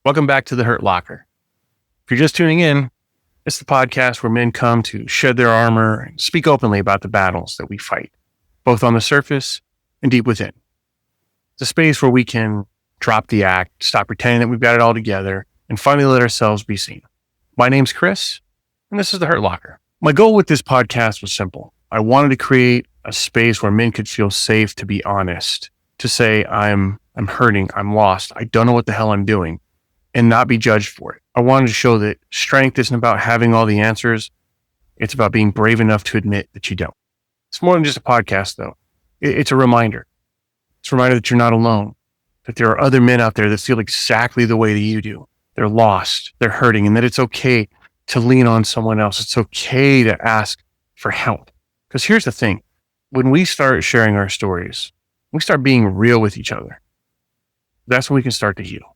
Welcome back to The Hurt Locker. If you're just tuning in, it's the podcast where men come to shed their armor and speak openly about the battles that we fight, both on the surface and deep within. It's a space where we can drop the act, stop pretending that we've got it all together, and finally let ourselves be seen. My name's Chris, and this is The Hurt Locker. My goal with this podcast was simple. I wanted to create a space where men could feel safe to be honest, to say, I'm hurting, I'm lost, I don't know what the hell I'm doing, and not be judged for it. I wanted to show that strength isn't about having all the answers. It's about being brave enough to admit that you don't. It's more than just a podcast, though. It's a reminder. It's a reminder that you're not alone, that there are other men out there that feel exactly the way that you do. They're lost, they're hurting, and that it's okay to lean on someone else. It's okay to ask for help. Because here's the thing. When we start sharing our stories, we start being real with each other. That's when we can start to heal.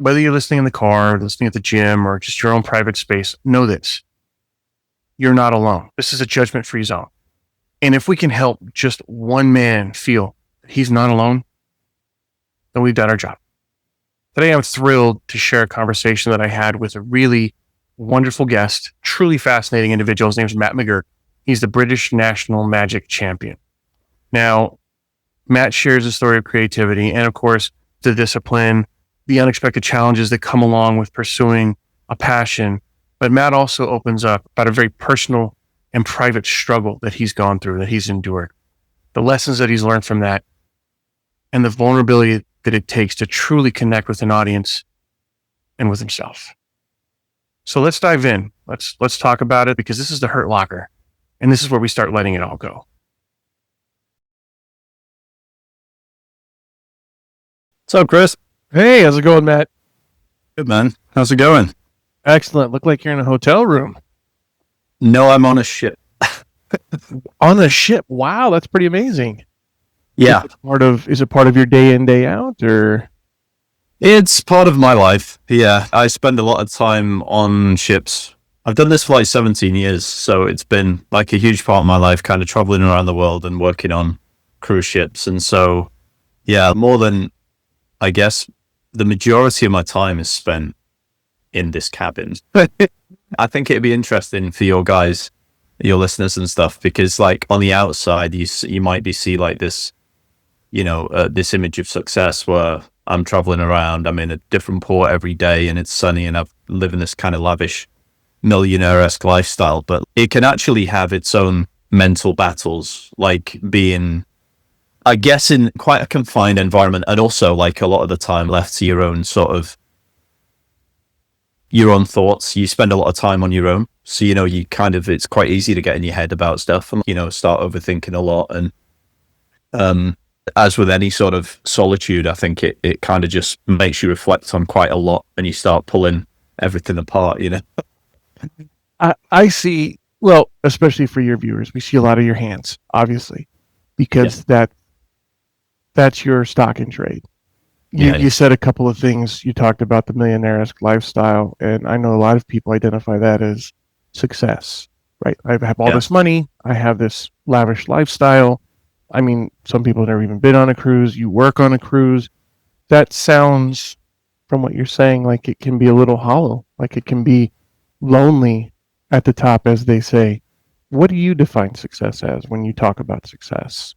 Whether you're listening in the car, listening at the gym, or just your own private space, know this. You're not alone. This is a judgment-free zone. And if we can help just one man feel that he's not alone, then we've done our job. Today, I'm thrilled to share a conversation that I had with a really wonderful guest, truly fascinating individual. His name is Matt McGurk. He's the British National Magic Champion. Now, Matt shares a story of creativity and, of course, the discipline, the unexpected challenges that come along with pursuing a passion. But Matt also opens up about a very personal and private struggle that he's gone through, that he's endured, the lessons that he's learned from that, and the vulnerability that it takes to truly connect with an audience and with himself. So let's dive in. Let's talk about it, because this is The Hurt Locker, and this is where we start letting it all go. What's up, Chris? Hey, how's it going, Matt? Good, man. How's it going? Excellent. Look like you're in a hotel room. No, I'm on a ship. On a ship. Wow, that's pretty amazing. Yeah. Is it part of your day in, day out, or? It's part of my life. Yeah. I spend a lot of time on ships. I've done this for like 17 years, so it's been like a huge part of my life, kind of traveling around the world and working on cruise ships. And so, yeah, more than, I guess, the majority of my time is spent in this cabin. I think it'd be interesting for your guys, your listeners and stuff, because like on the outside, you might see like this, this image of success where I'm traveling around, I'm in a different port every day and it's sunny and I've lived in this kind of lavish millionaire-esque lifestyle, but it can actually have its own mental battles, like being, I guess, in quite a confined environment, and also like a lot of the time left to your own thoughts. You spend a lot of time on your own. So, it's quite easy to get in your head about stuff and, start overthinking a lot. And as with any sort of solitude, I think it kind of just makes you reflect on quite a lot and you start pulling everything apart, I see, well, especially for your viewers, we see a lot of your hands, obviously, because that's your stock in trade. You said a couple of things. You talked about the millionaire-esque lifestyle, and I know a lot of people identify that as success, right? I have all this money. I have this lavish lifestyle. I mean, some people have never even been on a cruise. You work on a cruise. That sounds, from what you're saying, like it can be a little hollow, like it can be lonely at the top, as they say. What do you define success as when you talk about success?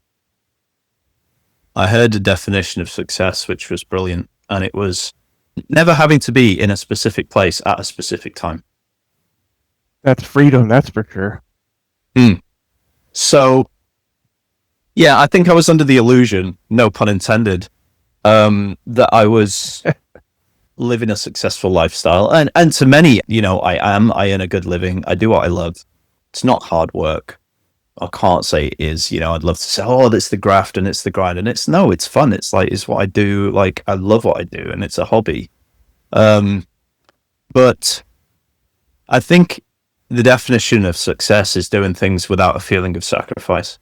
I heard a definition of success, which was brilliant. And it was never having to be in a specific place at a specific time. That's freedom, that's for sure. So, yeah, I think I was under the illusion, no pun intended, that I was living a successful lifestyle. And to many, I earn a good living. I do what I love. It's not hard work. I can't say it is, I'd love to say, it's the graft and it's the grind, and it's fun. It's what I do. Like, I love what I do and it's a hobby. But I think the definition of success is doing things without a feeling of sacrifice,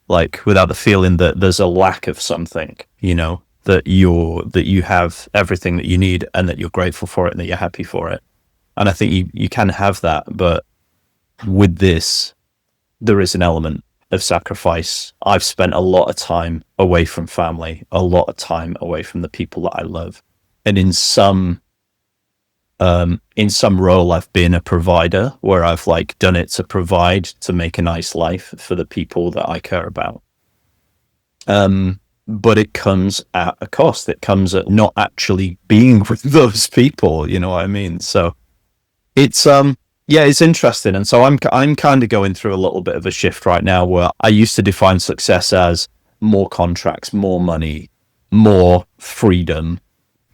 like without the feeling that there's a lack of something, that you have everything that you need and that you're grateful for it and that you're happy for it. And I think you can have that, but with this, there is an element of sacrifice. I've spent a lot of time away from family, a lot of time away from the people that I love. And in some in some role I've been a provider where I've like done it to provide to make a nice life for the people that I care about. But it comes at a cost. It comes at not actually being with those people. You know what I mean? So it's yeah, it's interesting. And so I'm kind of going through a little bit of a shift right now where I used to define success as more contracts, more money, more freedom,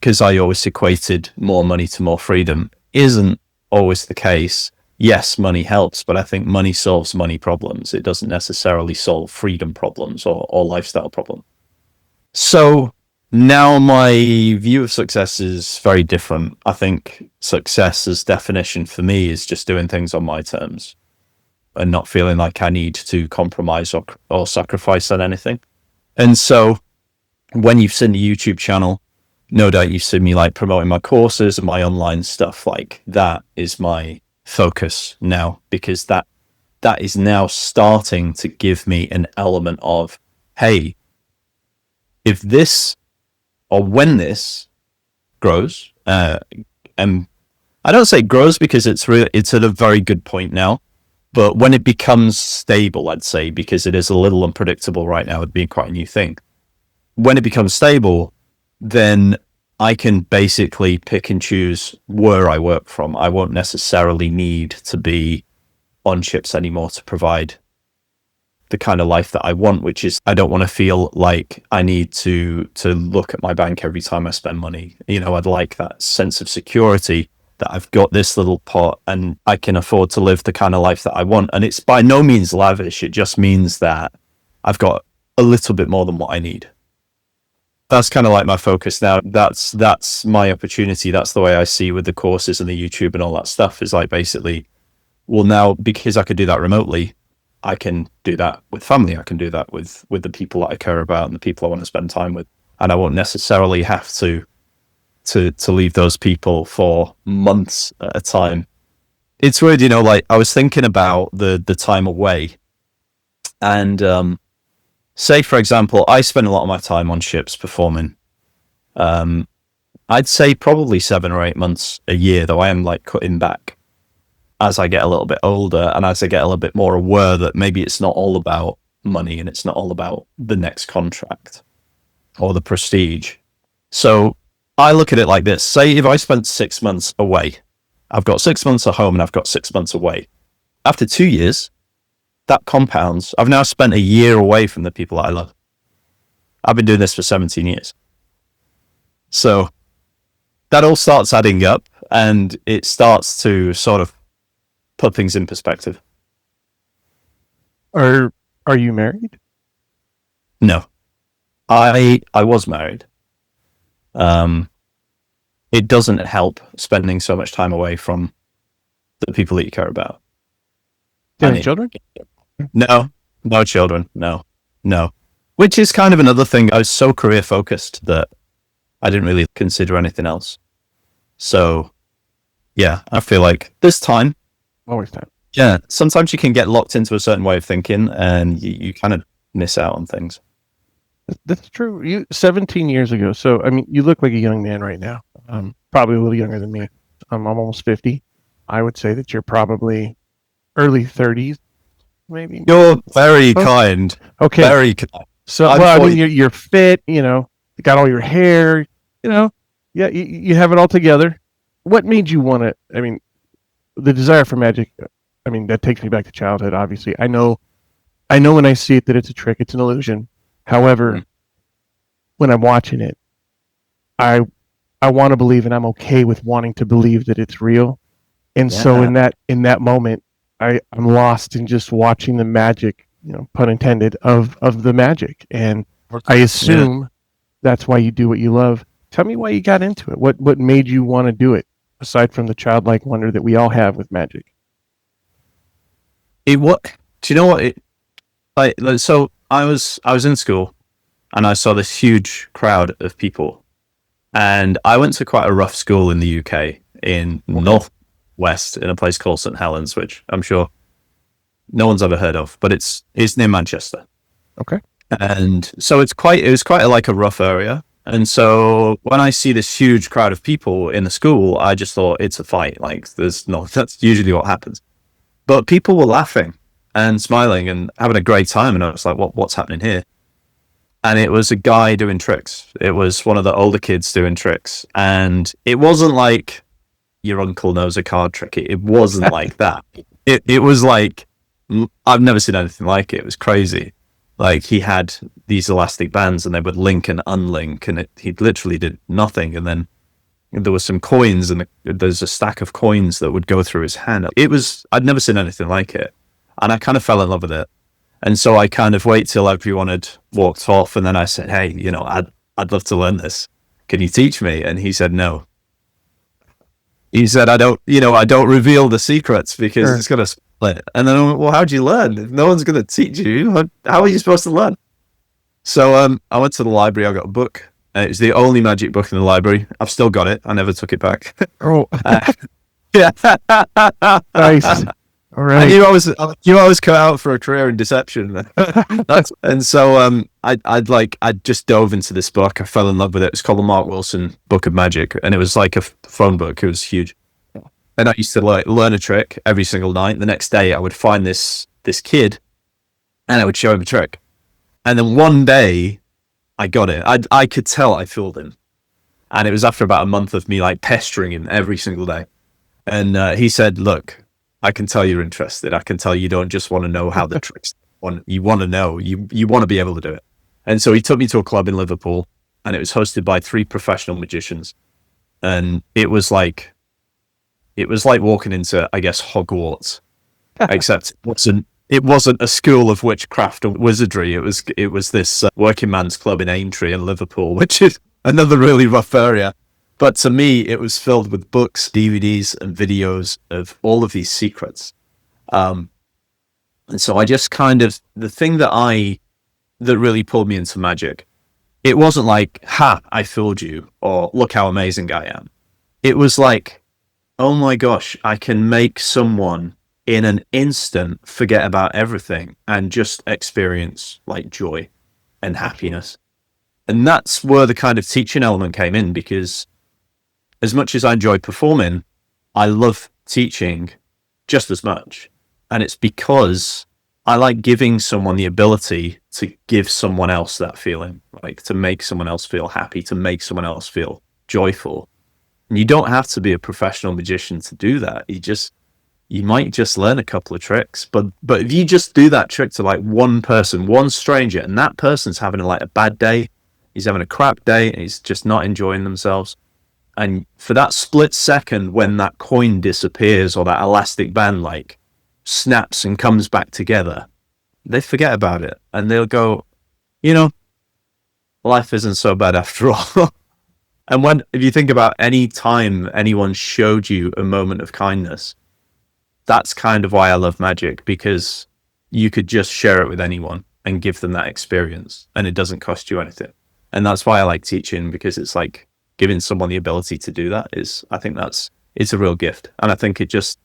because I always equated more money to more freedom. Isn't always the case. Yes, money helps, but I think money solves money problems. It doesn't necessarily solve freedom problems or lifestyle problems. So now my view of success is very different. I think success as definition for me is just doing things on my terms and not feeling like I need to compromise or sacrifice on anything. And so when you've seen the YouTube channel, no doubt you've seen me like promoting my courses and my online stuff. Like that is my focus now, because that is now starting to give me an element of, hey, if this or when this grows, and I don't say grows because it's at a very good point now, but when it becomes stable, I'd say, because it is a little unpredictable right now, it'd be quite a new thing. When it becomes stable, then I can basically pick and choose where I work from. I won't necessarily need to be on ships anymore to provide the kind of life that I want, which is I don't want to feel like I need to look at my bank every time I spend money. You know, I'd like that sense of security that I've got this little pot and I can afford to live the kind of life that I want. And it's by no means lavish. It just means that I've got a little bit more than what I need. That's kind of like my focus now. That's my opportunity. That's the way I see with the courses and the YouTube and all that stuff, is like basically, well, now because I could do that remotely, I can do that with family. I can do that with the people that I care about and the people I want to spend time with. And I won't necessarily have to leave those people for months at a time. It's weird, you know, like I was thinking about the time away, and say, for example, I spend a lot of my time on ships performing. I'd say probably 7 or 8 months a year, though I am like cutting back as I get a little bit older and as I get a little bit more aware that maybe it's not all about money and it's not all about the next contract or the prestige. So I look at it like this. Say if I spent 6 months away, I've got 6 months at home and I've got 6 months away. After 2 years, that compounds. I've now spent a year away from the people that I love. I've been doing this for 17 years. So that all starts adding up and it starts to sort of put things in perspective. Are you married? No. I was married. It doesn't help spending so much time away from the people that you care about. Any children? No children. No. Which is kind of another thing. I was so career focused that I didn't really consider anything else. So, yeah, I feel like this time. Always time. Yeah, sometimes you can get locked into a certain way of thinking and you kind of miss out on things. That's true. You 17 years ago. So, I mean, you look like a young man right now. Probably a little younger than me. I'm almost 50. I would say that you're probably early 30s, maybe. You're very kind. Okay. Very kind. So, well, I mean, you're fit, you know, you got all your hair, you know, yeah, you have it all together. What made you want to, I mean, the desire for magic, I mean, that takes me back to childhood, obviously. I know when I see it that it's a trick, it's an illusion. However, when I'm watching it, I want to believe, and I'm okay with wanting to believe that it's real. And so in that moment, I'm lost in just watching the magic, you know, pun intended, of the magic. And I assume that's why you do what you love. Tell me why you got into it. What made you want to do it, aside from the childlike wonder that we all have with magic? Do you know what? So I was in school and I saw this huge crowd of people, and I went to quite a rough school in the UK in Northwest in a place called St Helens, which I'm sure no one's ever heard of, but it's near Manchester. Okay. And so it was quite like a rough area. And so when I see this huge crowd of people in the school, I just thought it's a fight. Like that's usually what happens. But people were laughing and smiling and having a great time. And I was like, what's happening here? And it was a guy doing tricks. It was one of the older kids doing tricks. And it wasn't like your uncle knows a card trick. It wasn't like that. It was like, I've never seen anything like it. It was crazy. Like he had these elastic bands and they would link and unlink, and he literally did nothing. And then there was some coins, and there's a stack of coins that would go through his hand. I'd never seen anything like it. And I kind of fell in love with it. And so I kind of wait till everyone had walked off, and then I said, "Hey, I'd love to learn this. Can you teach me?" And he said, "No." He said, "I don't reveal the secrets because it's going to split." And then I went, "Well, how'd you learn? If no one's going to teach you, how are you supposed to learn?" So I went to the library. I got a book. It was the only magic book in the library. I've still got it. I never took it back. Oh, yeah. nice. All right. I was cut out for a career in deception. And so I just dove into this book. I fell in love with it. It's called the Mark Wilson Book of Magic, and it was like a phone book. It was huge. And I used to learn a trick every single night. The next day, I would find this kid, and I would show him a trick. And then one day, I got it. I could tell I fooled him, and it was after about a month of me like pestering him every single day. And he said, "Look, I can tell you're interested. I can tell you don't just want to know how the tricks. You want to know. You want to be able to do it." And so he took me to a club in Liverpool, and it was hosted by 3 professional magicians, and it was like walking into, I guess, Hogwarts, except it wasn't a school of witchcraft or wizardry. It was this working man's club in Aintree in Liverpool, which is another really rough area. But to me, it was filled with books, DVDs, and videos of all of these secrets. And so I just the thing that really pulled me into magic, it wasn't like, "Ha, I fooled you," or "Look how amazing I am." It was like, "Oh my gosh, I can make someone in an instant forget about everything and just experience like joy and happiness." And that's where the kind of teaching element came in, because as much as I enjoy performing, I love teaching just as much. And it's because I like giving someone the ability to give someone else that feeling, like to make someone else feel happy, to make someone else feel joyful. And you don't have to be a professional magician to do that. You might just learn a couple of tricks, but if you just do that trick to like one person, one stranger, and that person's having like a bad day, he's having a crap day, and he's just not enjoying themselves. And for that split second when that coin disappears or that elastic band like snaps and comes back together, they forget about it and they'll go, life isn't so bad after all. And if you think about any time anyone showed you a moment of kindness, that's kind of why I love magic, because you could just share it with anyone and give them that experience, and it doesn't cost you anything. And that's why I like teaching, because it's like giving someone the ability to do that I think it's a real gift. And I think it just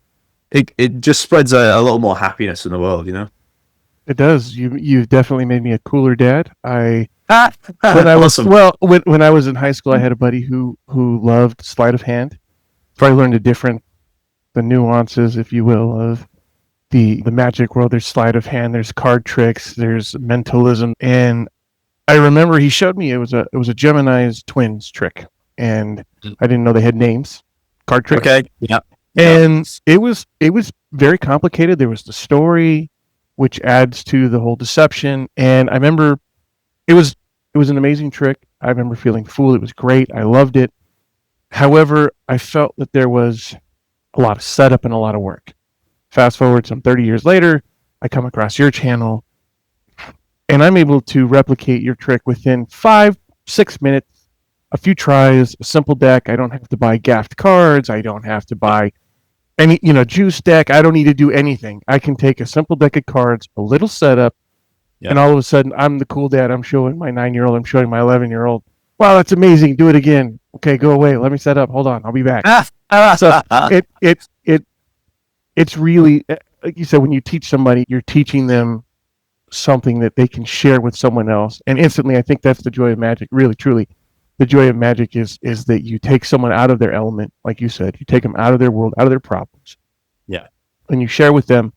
spreads a little more happiness in the world, It does. You've definitely made me a cooler dad. When I was in high school, I had a buddy who loved sleight of hand. Probably learned the nuances, if you will, of the magic world. There's sleight of hand, there's card tricks, there's mentalism, and I remember he showed me it was a Gemini's twins trick, and I didn't know they had names. Card tricks. Okay. Yeah. And it was very complicated. There was the story, which adds to the whole deception. And I remember it was an amazing trick. I remember feeling fooled. It was great. I loved it. However, I felt that there was a lot of setup and a lot of work. Fast forward some 30 years later, I come across your channel, and I'm able to replicate your trick within 5-6 minutes, a few tries, a simple deck. I don't have to buy gaffed cards. I don't have to buy any, juice deck. I don't need to do anything. I can take a simple deck of cards, a little setup, and all of a sudden, I'm the cool dad. I'm showing my 9-year-old. I'm showing my 11-year-old. Wow, that's amazing. Do it again. Okay, go away. Let me set up. Hold on. I'll be back. So it's really, like you said, when you teach somebody, you're teaching them something that they can share with someone else. And instantly, I think that's the joy of magic, really, truly. the joy of magic is that you take someone out of their element, like you said, you take them out of their world, out of their problems, Yeah. and you share with them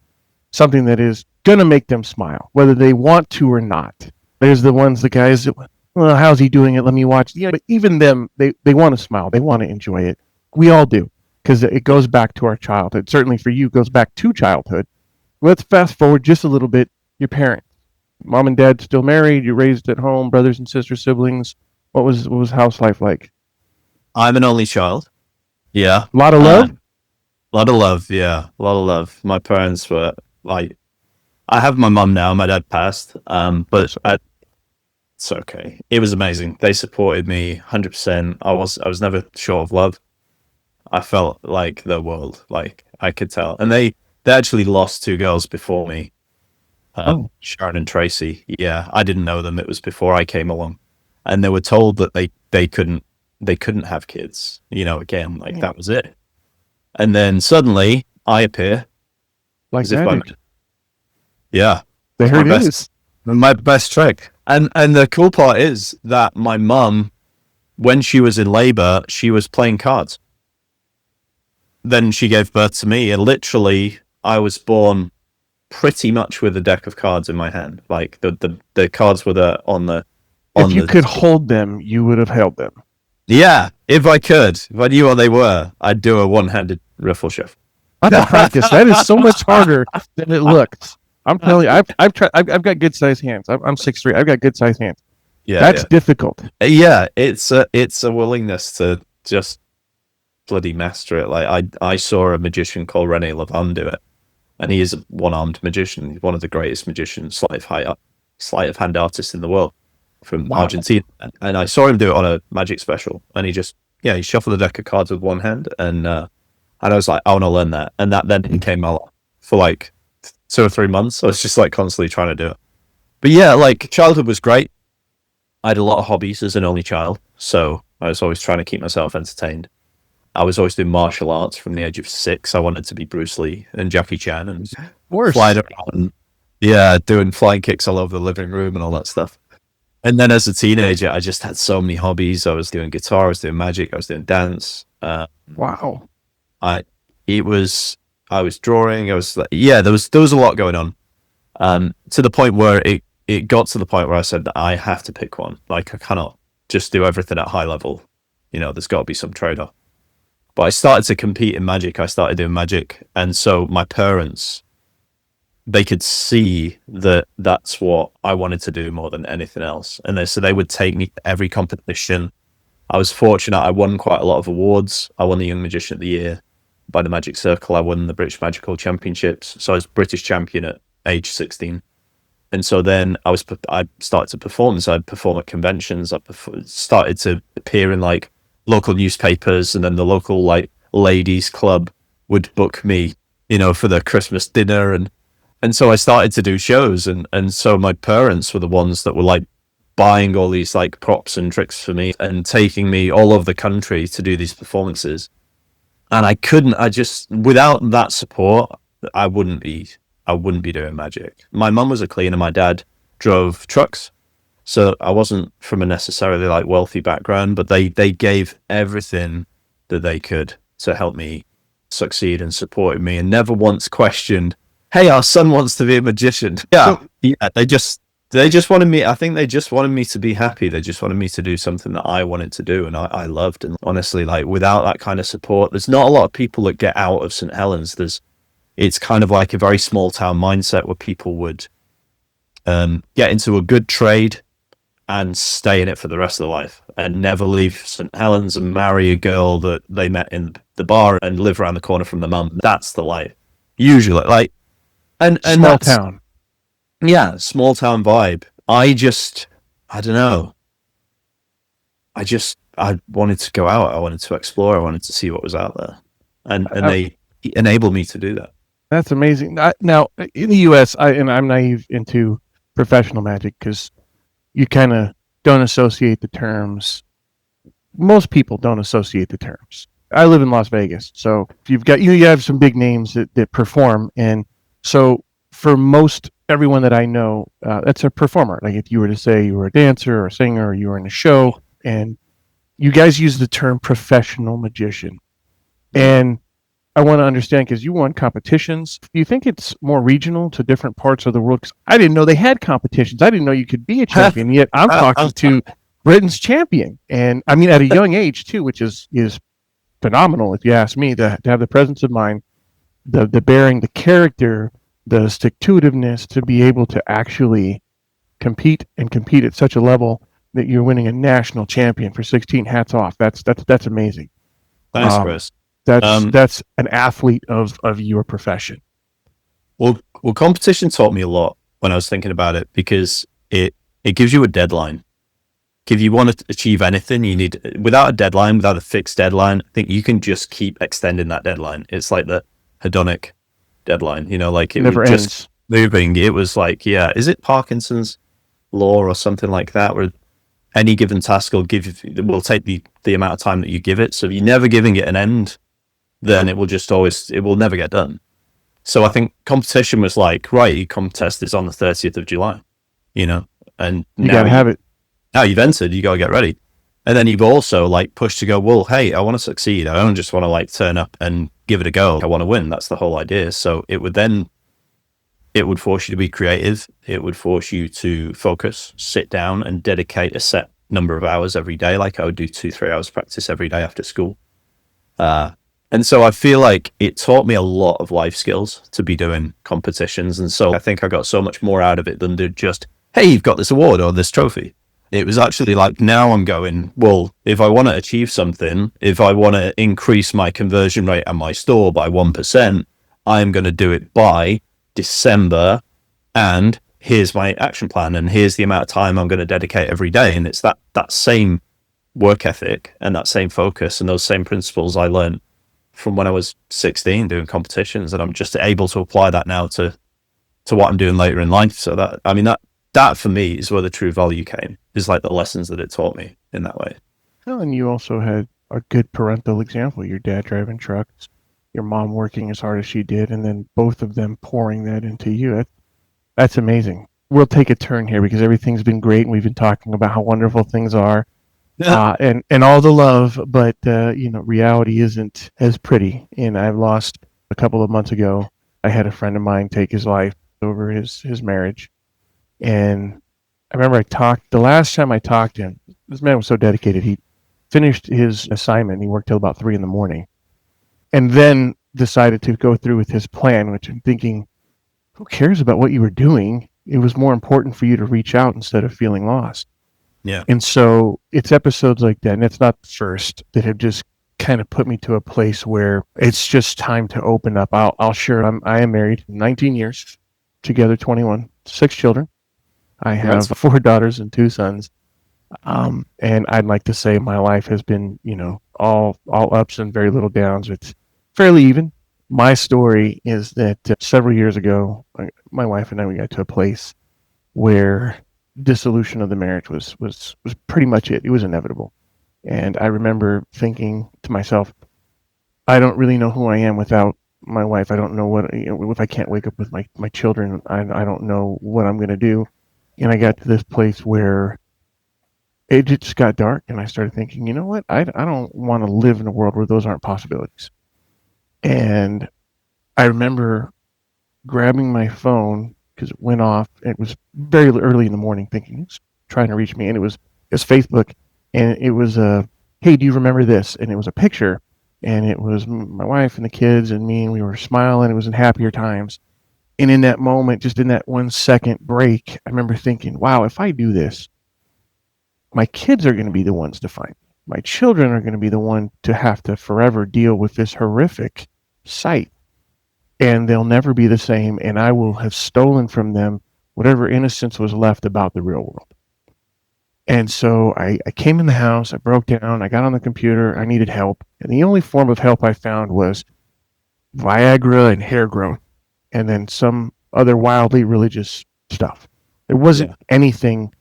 something that is going to make them smile, whether they want to or not. There's the ones, the guys that, well, how's he doing it? Let me watch. Yeah, but even them, they want to smile. They want to enjoy it. We all do, because it goes back to our childhood. Certainly for you, it goes back to childhood. Let's fast forward just a little bit. Your parents, mom and dad still married, you raised at home, brothers and sisters, siblings. What was house life like? I'm an only child. Yeah. A lot of love? A lot of love. Yeah. A lot of love. My parents were like, I have my mum now. My dad passed. But it's okay. It was amazing. They supported me 100%. I was never short of love. I felt like the world, like I could tell. And they actually lost two girls before me. Sharon and Tracy. Yeah, I didn't know them. It was before I came along, and they were told that they couldn't have kids. Again, like that was it. And then suddenly I appear, like as if magic. Yeah, there it is. My best trick. And the cool part is that my mum, when she was in labor, she was playing cards. Then she gave birth to me, and literally I was born pretty much with a deck of cards in my hand. Like the cards were on the. If you could hold them, you would have held them. Yeah, if I could, if I knew what they were, I'd do a one-handed riffle shift. That's practice. That is so much harder than it looks. I'm telling you, I've tried. I've got good sized hands. I'm 6'3". I've got good sized hands. Yeah, that's difficult. Yeah, it's a willingness to just bloody master it. Like I saw a magician called Rene Lavin do it, and he is a one-armed magician. He's one of the greatest magicians, sleight of hand artists in the world from Argentina. And I saw him do it on a magic special, and he shuffled a deck of cards with one hand, and I was like, I want to learn that, and that then became my life for like 2 or 3 months. I was just like constantly trying to do it. But yeah, like childhood was great. I had a lot of hobbies as an only child, so I was always trying to keep myself entertained. I was always doing martial arts from the age of 6. I wanted to be Bruce Lee and Jackie Chan and flying around. Yeah, doing flying kicks all over the living room and all that stuff. And then as a teenager, I just had so many hobbies. I was doing guitar, I was doing magic, I was doing dance. Wow. I was drawing. I was like, there was a lot going on. To the point where it got to the point where I said that I have to pick one. Like I cannot just do everything at high level. There's got to be some trade-off. But I started to compete in magic. I started doing magic. And so my parents, they could see that that's what I wanted to do more than anything else. And so they would take me to every competition. I was fortunate. I won quite a lot of awards. I won the Young Magician of the Year by the Magic Circle. I won the British Magical Championships. So I was British champion at age 16. And so then I started to perform. So I'd perform at conventions. I started to appear in like local newspapers, and then the local like ladies club would book me, for the Christmas dinner. And so I started to do shows. And so my parents were the ones that were like buying all these like props and tricks for me and taking me all over the country to do these performances. And without that support, I wouldn't be doing magic. My mum was a cleaner. My dad drove trucks. So I wasn't from a necessarily like wealthy background, but they gave everything that they could to help me succeed and supported me, and never once questioned, hey, our son wants to be a magician. They just wanted me. I think they just wanted me to be happy. They just wanted me to do something that I wanted to do, and I loved. And honestly, like without that kind of support, there's not a lot of people that get out of St. Helens. It's kind of like a very small town mindset where people would get into a good trade and stay in it for the rest of their life and never leave St. Helens and marry a girl that they met in the bar and live around the corner from the mum. That's the life. Usually, like, and small town. Yeah, small town vibe. I don't know. I wanted to go out. I wanted to explore. I wanted to see what was out there. And they enabled me to do that. That's amazing. Now, in the U.S., I'm naive into professional magic because you kind of don't associate the terms. Most people don't associate the terms. I live in Las Vegas, so you have some big names that perform, and so for most everyone that I know, that's a performer. Like if you were to say you were a dancer or a singer or you were in a show, and you guys use the term professional magician. And I want to understand, because you won competitions. Do you think it's more regional to different parts of the world? Because I didn't know they had competitions. I didn't know you could be a champion. Yet I'm talking to Britain's champion, and I mean at a young age too, which is phenomenal if you ask me. To have the presence of mind, the bearing, the character, the stick-to-itiveness to be able to actually compete at such a level that you're winning a national champion for 16. Hats off. That's amazing. Thanks, Chris. That's an athlete of your profession. Well, competition taught me a lot when I was thinking about it, because it gives you a deadline. If you want to achieve anything, you need, without a deadline, without a fixed deadline, I think you can just keep extending that deadline. It's like the hedonic deadline, like it never ends. Just moving. It was like, is it Parkinson's law or something like that, where any given task will take the amount of time that you give it. So if you're never giving it an end, then it will never get done. So I think competition was like, right, your contest is on the 30th of July, and you gotta have it. Now you've entered, you gotta get ready. And then you've also like pushed to go, well, hey, I want to succeed. I don't just want to like turn up and give it a go. I want to win. That's the whole idea. So it would force you to be creative. It would force you to focus, sit down and dedicate a set number of hours every day. Like I would do 2-3 hours practice every day after school. And so I feel like it taught me a lot of life skills to be doing competitions. And so I think I got so much more out of it than just, hey, you've got this award or this trophy. It was actually like, now I'm going, well, if I want to achieve something, if I want to increase my conversion rate at my store by 1%, I'm going to do it by December. And here's my action plan. And here's the amount of time I'm going to dedicate every day. And it's that same work ethic and that same focus and those same principles I learned from when I was 16 doing competitions, and I'm just able to apply that now to what I'm doing later in life. So that for me is where the true value came, is like the lessons that it taught me in that way. Well, and you also had a good parental example, your dad driving trucks, your mom working as hard as she did, and then both of them pouring that into you. That's amazing. We'll take a turn here because everything's been great, and we've been talking about how wonderful things are. And all the love, but reality isn't as pretty. And I've lost a couple of months ago. I had a friend of mine take his life over his marriage, and I remember the last time I talked to him. This man was so dedicated. He finished his assignment. He worked till about 3 a.m, and then decided to go through with his plan. Which I'm thinking, who cares about what you were doing? It was more important for you to reach out instead of feeling lost. Yeah. And so it's episodes like that, and it's not the first, that have just kind of put me to a place where it's just time to open up. I'll share. I am married 19 years, together 21, 6 children. I have 4 daughters and 2 sons. And I'd like to say my life has been, all ups and very little downs. It's fairly even. My story is that several years ago, my wife and I, we got to a place where dissolution of the marriage was pretty much it. It was inevitable. And I remember thinking to myself, I don't really know who I am without my wife. I don't know what, if I can't wake up with my children, I don't know what I'm going to do. And I got to this place where it just got dark, and I started thinking, you know what? I don't want to live in a world where those aren't possibilities. And I remember grabbing my phone, because it went off. It was very early in the morning, thinking it's trying to reach me, and it was Facebook, and it was hey, do you remember this? And it was a picture, and it was my wife and the kids and me, and we were smiling. It was in happier times. And in that moment, just in that 1 second break, I remember thinking, wow, if I do this, my kids are going to be the ones to find me. My children are going to be the one to have to forever deal with this horrific sight. And they'll never be the same, and I will have stolen from them whatever innocence was left about the real world. And so I came in the house, I broke down, I got on the computer, I needed help. And the only form of help I found was Viagra and hair growth, and then some other wildly religious stuff. There wasn't anything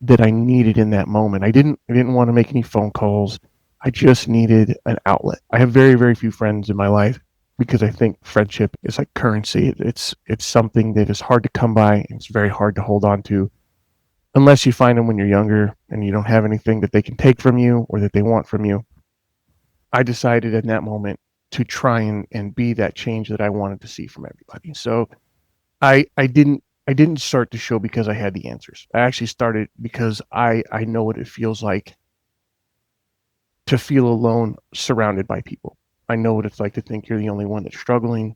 that I needed in that moment. I didn't want to make any phone calls. I just needed an outlet. I have very, very few friends in my life, because I think friendship is like currency. It's something that is hard to come by, and it's very hard to hold on to. unless you find them when you're younger and you don't have anything that they can take from you or that they want from you. I decided in that moment to try and be that change that I wanted to see from everybody. So I didn't start the show because I had the answers. I actually started because I know what it feels like to feel alone surrounded by people. I know what it's like to think you're the only one that's struggling,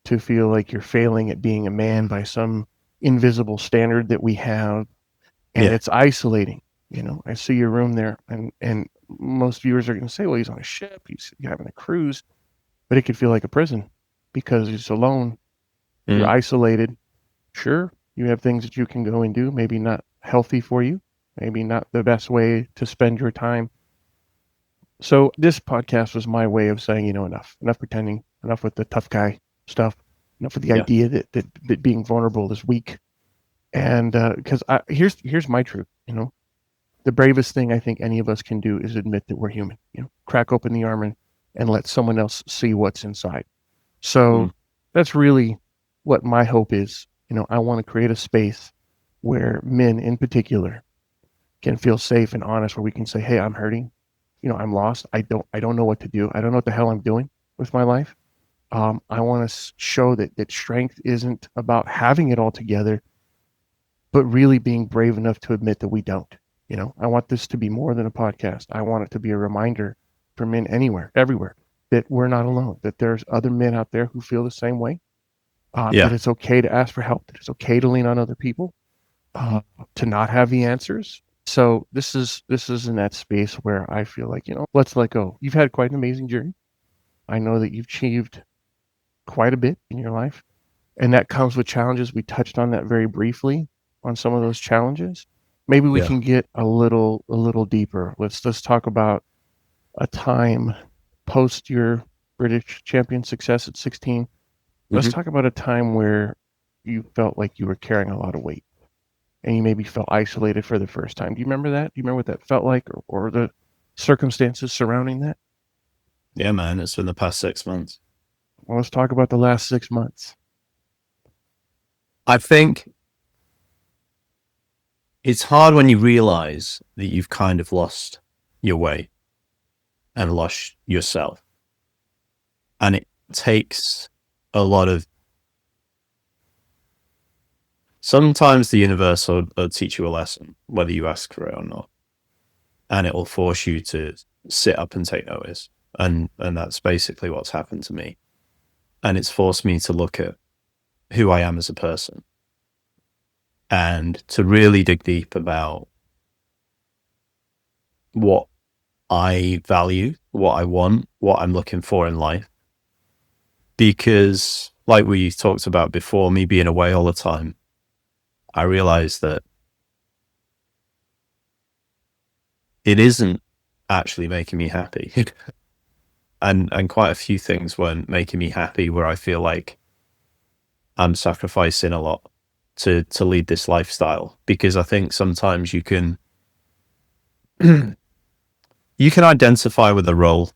to feel like you're failing at being a man by some invisible standard that we have, and Yeah. it's isolating. I see your room there, and most viewers are going to say, "Well, he's on a ship, he's having a cruise," but it could feel like a prison because he's alone. You're Mm. isolated. Sure, you have things that you can go and do, maybe not healthy for you, maybe not the best way to spend your time. So this podcast was my way of saying, enough pretending, enough with the tough guy stuff, enough with the Yeah. idea that being vulnerable is weak. And because here's my truth, the bravest thing I think any of us can do is admit that we're human. Crack open the armor and let someone else see what's inside. So Mm. that's really what my hope is. I want to create a space where men in particular can feel safe and honest, where we can say, "Hey, I'm hurting. I'm lost. I don't know what to do. I don't know what the hell I'm doing with my life." I want to show that strength isn't about having it all together, but really being brave enough to admit that we don't. I want this to be more than a podcast. I want it to be a reminder for men anywhere, everywhere, that we're not alone, that there's other men out there who feel the same way, that Yeah. it's okay to ask for help, that it's okay to lean on other people, to not have the answers. So this is in that space where I feel like, let's let go. You've had quite an amazing journey. I know that you've achieved quite a bit in your life, and that comes with challenges. We touched on that very briefly on some of those challenges. Maybe we Yeah. can get a little deeper. Let's talk about a time post your British champion success at 16. Let's Hmm. talk about a time where you felt like you were carrying a lot of weight and you maybe felt isolated for the first time. Do you remember that? Do you remember what that felt like, or the circumstances surrounding that? Yeah, man. It's been the past 6 months. Well, let's talk about the last 6 months. I think it's hard when you realize that you've kind of lost your way and lost yourself. And it takes a lot of. Sometimes the universe will teach you a lesson, whether you ask for it or not. And it will force you to sit up and take notice. And that's basically what's happened to me. And it's forced me to look at who I am as a person and to really dig deep about what I value, what I want, what I'm looking for in life. Because, like we talked about before, me being away all the time, I realized that it isn't actually making me happy. and quite a few things weren't making me happy, where I feel like I'm sacrificing a lot to lead this lifestyle. Because I think sometimes you can you can identify with the role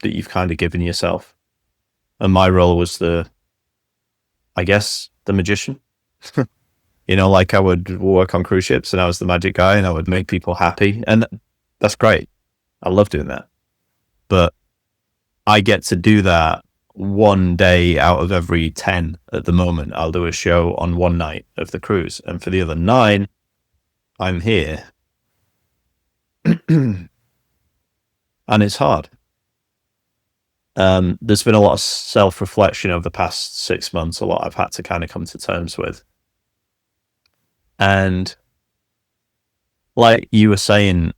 that you've kind of given yourself. And my role was the magician. Like I would work on cruise ships and I was the magic guy and I would make people happy. And that's great. I love doing that. But I get to do that one day out of every 10 at the moment. I'll do a show on one night of the cruise. And for the other 9, I'm here. And it's hard. There's been a lot of self-reflection over the past 6 months, a lot I've had to kind of come to terms with. And like you were saying,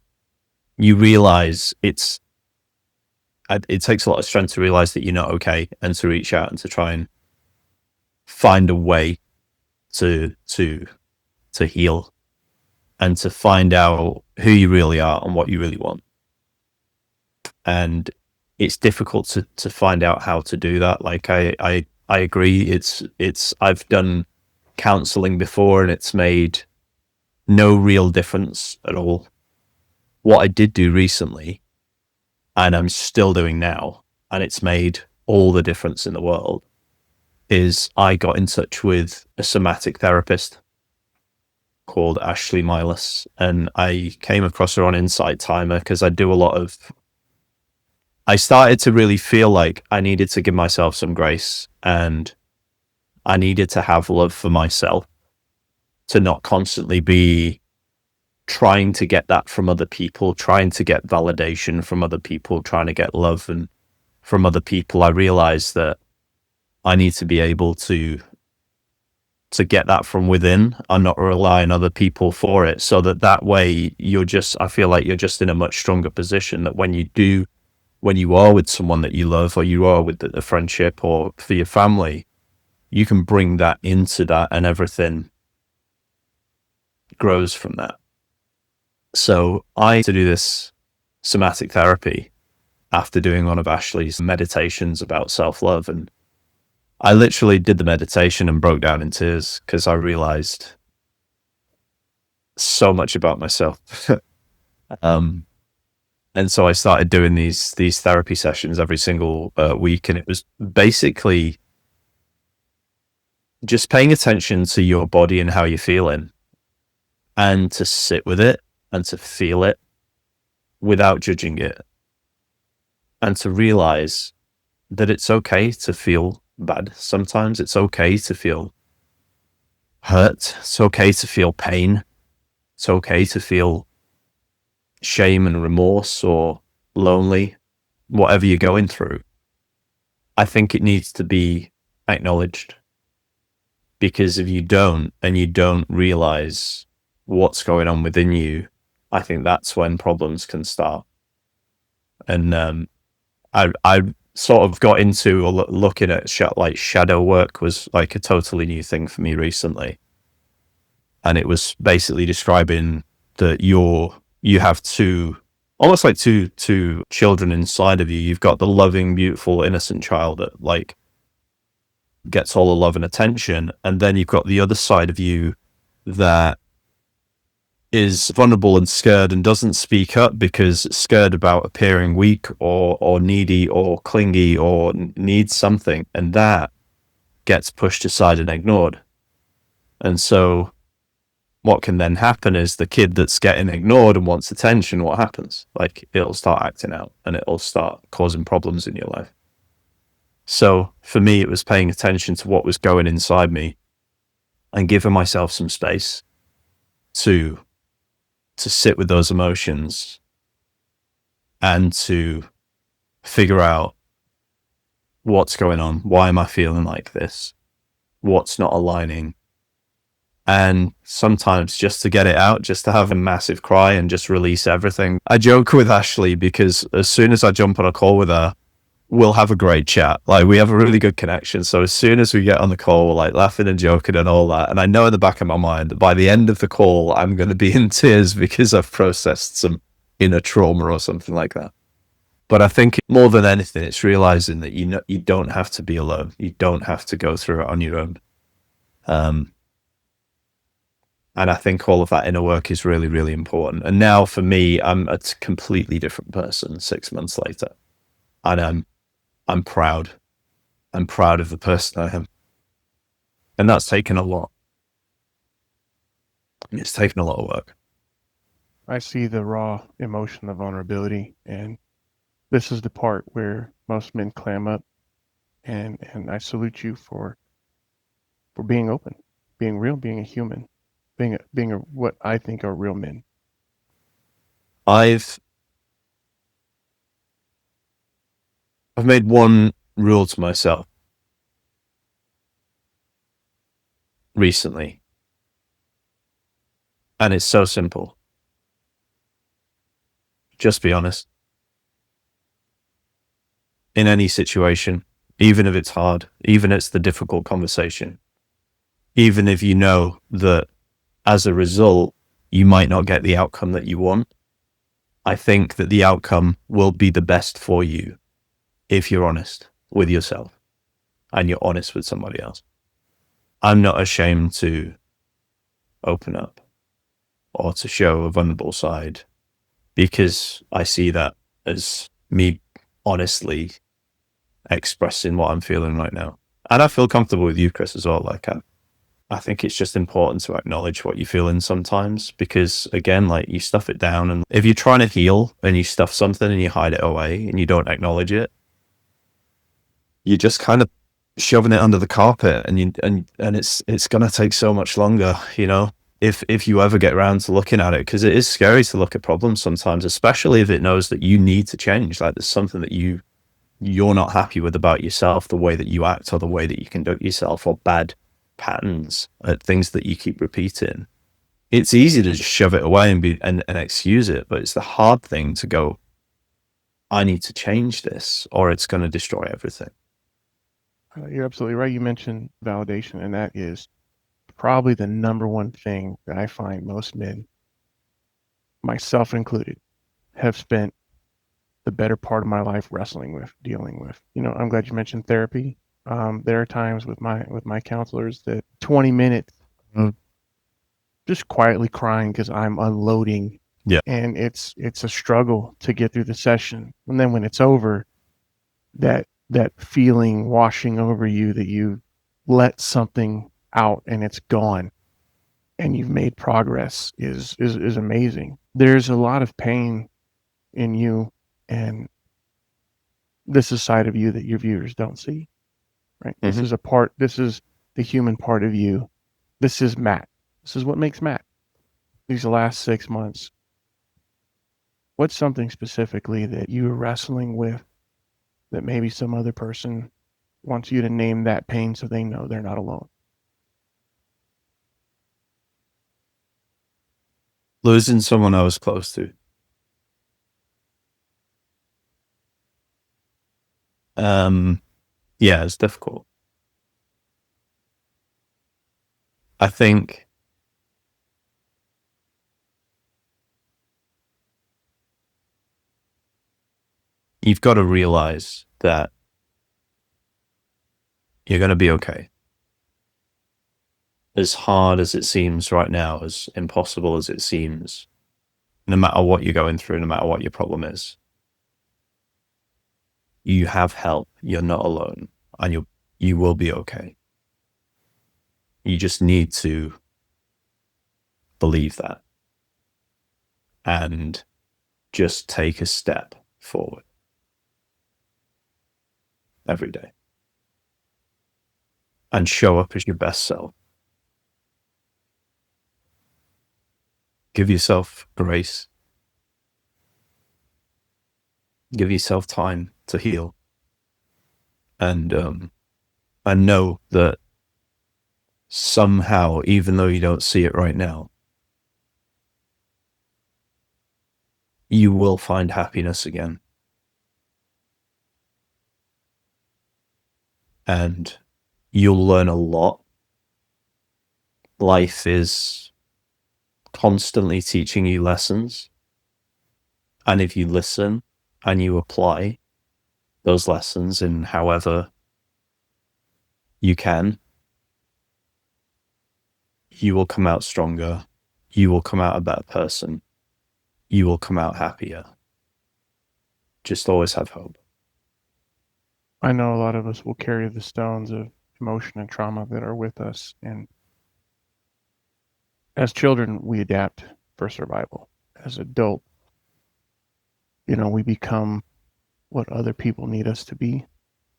you realize it takes a lot of strength to realize that you're not okay and to reach out and to try and find a way to heal and to find out who you really are and what you really want. And it's difficult to find out how to do that. Like I agree. It's I've done counseling before and it's made no real difference at all. What I did do recently, and I'm still doing now, and it's made all the difference in the world, is I got in touch with a somatic therapist called Ashley Milas, and I came across her on Insight Timer because I started to really feel like I needed to give myself some grace, and I needed to have love for myself, to not constantly be trying to get that from other people, trying to get validation from other people, trying to get love and from other people. I realized that I need to be able to get that from within and not rely on other people for it, so that way I feel like you're just in a much stronger position, that when you are with someone that you love, or you are with a friendship, or for your family, you can bring that into that, and everything grows from that. So I to do this somatic therapy after doing one of Ashley's meditations about self-love, and I literally did the meditation and broke down in tears because I realized so much about myself. And so I started doing these therapy sessions every single week, and it was basically just paying attention to your body and how you're feeling, and to sit with it and to feel it without judging it, and to realize that it's okay to feel bad. Sometimes it's okay to feel hurt. It's okay to feel pain. It's okay to feel shame and remorse or lonely, whatever you're going through. I think it needs to be acknowledged, because if you don't, and you don't realize what's going on within you, I think that's when problems can start. And I sort of got into looking at shadow work was like a totally new thing for me recently. And it was basically describing that you have almost like two children inside of you. You've got the loving, beautiful, innocent child that like gets all the love and attention. And then you've got the other side of you that is vulnerable and scared and doesn't speak up because it's scared about appearing weak or needy or clingy or needs something. And that gets pushed aside and ignored. And so what can then happen is the kid that's getting ignored and wants attention, what happens? Like, it'll start acting out and it'll start causing problems in your life. So for me, it was paying attention to what was going inside me and giving myself some space to sit with those emotions and to figure out what's going on. Why am I feeling like this? What's not aligning? And sometimes just to get it out, just to have a massive cry and just release everything. I joke with Ashley because as soon as I jump on a call with her, we'll have a great chat. Like, we have a really good connection. So as soon as we get on the call, we're like laughing and joking and all that. And I know in the back of my mind that by the end of the call, I'm going to be in tears because I've processed some inner trauma or something like that. But I think more than anything, it's realizing that you don't have to be alone. You don't have to go through it on your own. And I think all of that inner work is really, really important. And now for me, I'm a completely different person 6 months later. And I'm proud. I'm proud of the person I am. And that's taken a lot. It's taken a lot of work. I see the raw emotion of vulnerability, and this is the part where most men clam up. And I salute you for being open, being real, being a human, being what I think are real men. I've made one rule to myself recently, and it's so simple. Just be honest. In any situation, even if it's hard, even if it's the difficult conversation, even if you know that as a result, you might not get the outcome that you want, I think that the outcome will be the best for you if you're honest with yourself and you're honest with somebody else. I'm not ashamed to open up or to show a vulnerable side, because I see that as me honestly expressing what I'm feeling right now. And I feel comfortable with you, Chris, as well. Like, I think it's just important to acknowledge what you're feeling sometimes, because again, like, you stuff it down, and if you're trying to heal and you stuff something and you hide it away and you don't acknowledge it, you're just kind of shoving it under the carpet, and it's going to take so much longer, if you ever get around to looking at it, because it is scary to look at problems sometimes, especially if it knows that you need to change. Like, there's something that you're not happy with about yourself, the way that you act or the way that you conduct yourself, or bad patterns, things that you keep repeating. It's easy to just shove it away and excuse it, but it's the hard thing to go, I need to change this or it's going to destroy everything. You're absolutely right. You mentioned validation, and that is probably the number one thing that I find most men, myself included, have spent the better part of my life wrestling with, dealing with. I'm glad you mentioned therapy. There are times with my counselors that 20 minutes of just quietly crying because I'm unloading. Yeah. And it's a struggle to get through the session. And then when it's over, that feeling washing over you that you let something out and it's gone and you've made progress is amazing. There's a lot of pain in you, and this is a side of you that your viewers don't see, right? Mm-hmm. This is the human part of you. This is Matt. This is what makes Matt. These last 6 months, what's something specifically that you are wrestling with that maybe some other person wants you to name that pain so they know they're not alone? Losing someone I was close to. Yeah, it's difficult. I think you've got to realize that you're going to be okay. As hard as it seems right now, as impossible as it seems, no matter what you're going through, no matter what your problem is, you have help. You're not alone, and you will be okay. You just need to believe that and just take a step forward every day and show up as your best self. Give yourself grace. Give yourself time to heal. And know that somehow, even though you don't see it right now, you will find happiness again. And you'll learn a lot. Life is constantly teaching you lessons. And if you listen and you apply those lessons in however you can, you will come out stronger. You will come out a better person. You will come out happier. Just always have hope. I know a lot of us will carry the stones of emotion and trauma that are with us. And as children, we adapt for survival. As adults, we become what other people need us to be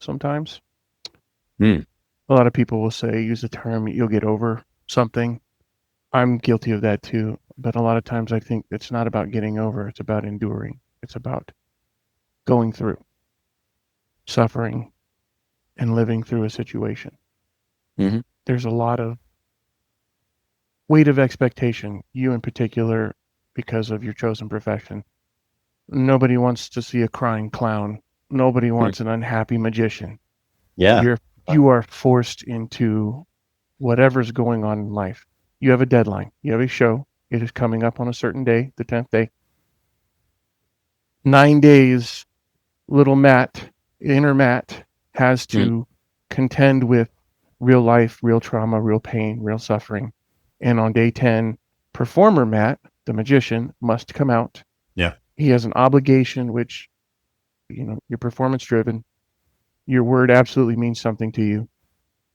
sometimes. A lot of people will use the term, you'll get over something. I'm guilty of that too. But a lot of times I think it's not about getting over. It's about enduring. It's about going through, suffering, and living through a situation. Mm-hmm. There's a lot of weight of expectation, you in particular, because of your chosen profession. Nobody wants to see a crying clown. Nobody wants an unhappy magician. Yeah. You are forced into whatever's going on in life. You have a deadline. You have a show. It is coming up on a certain day, the 10th day. 9 days, little Matt, inner Matt, has to contend with real life, real trauma, real pain, real suffering. And on day 10, performer Matt, the magician, must come out. Yeah. He has an obligation, which, you're performance driven. Your word absolutely means something to you.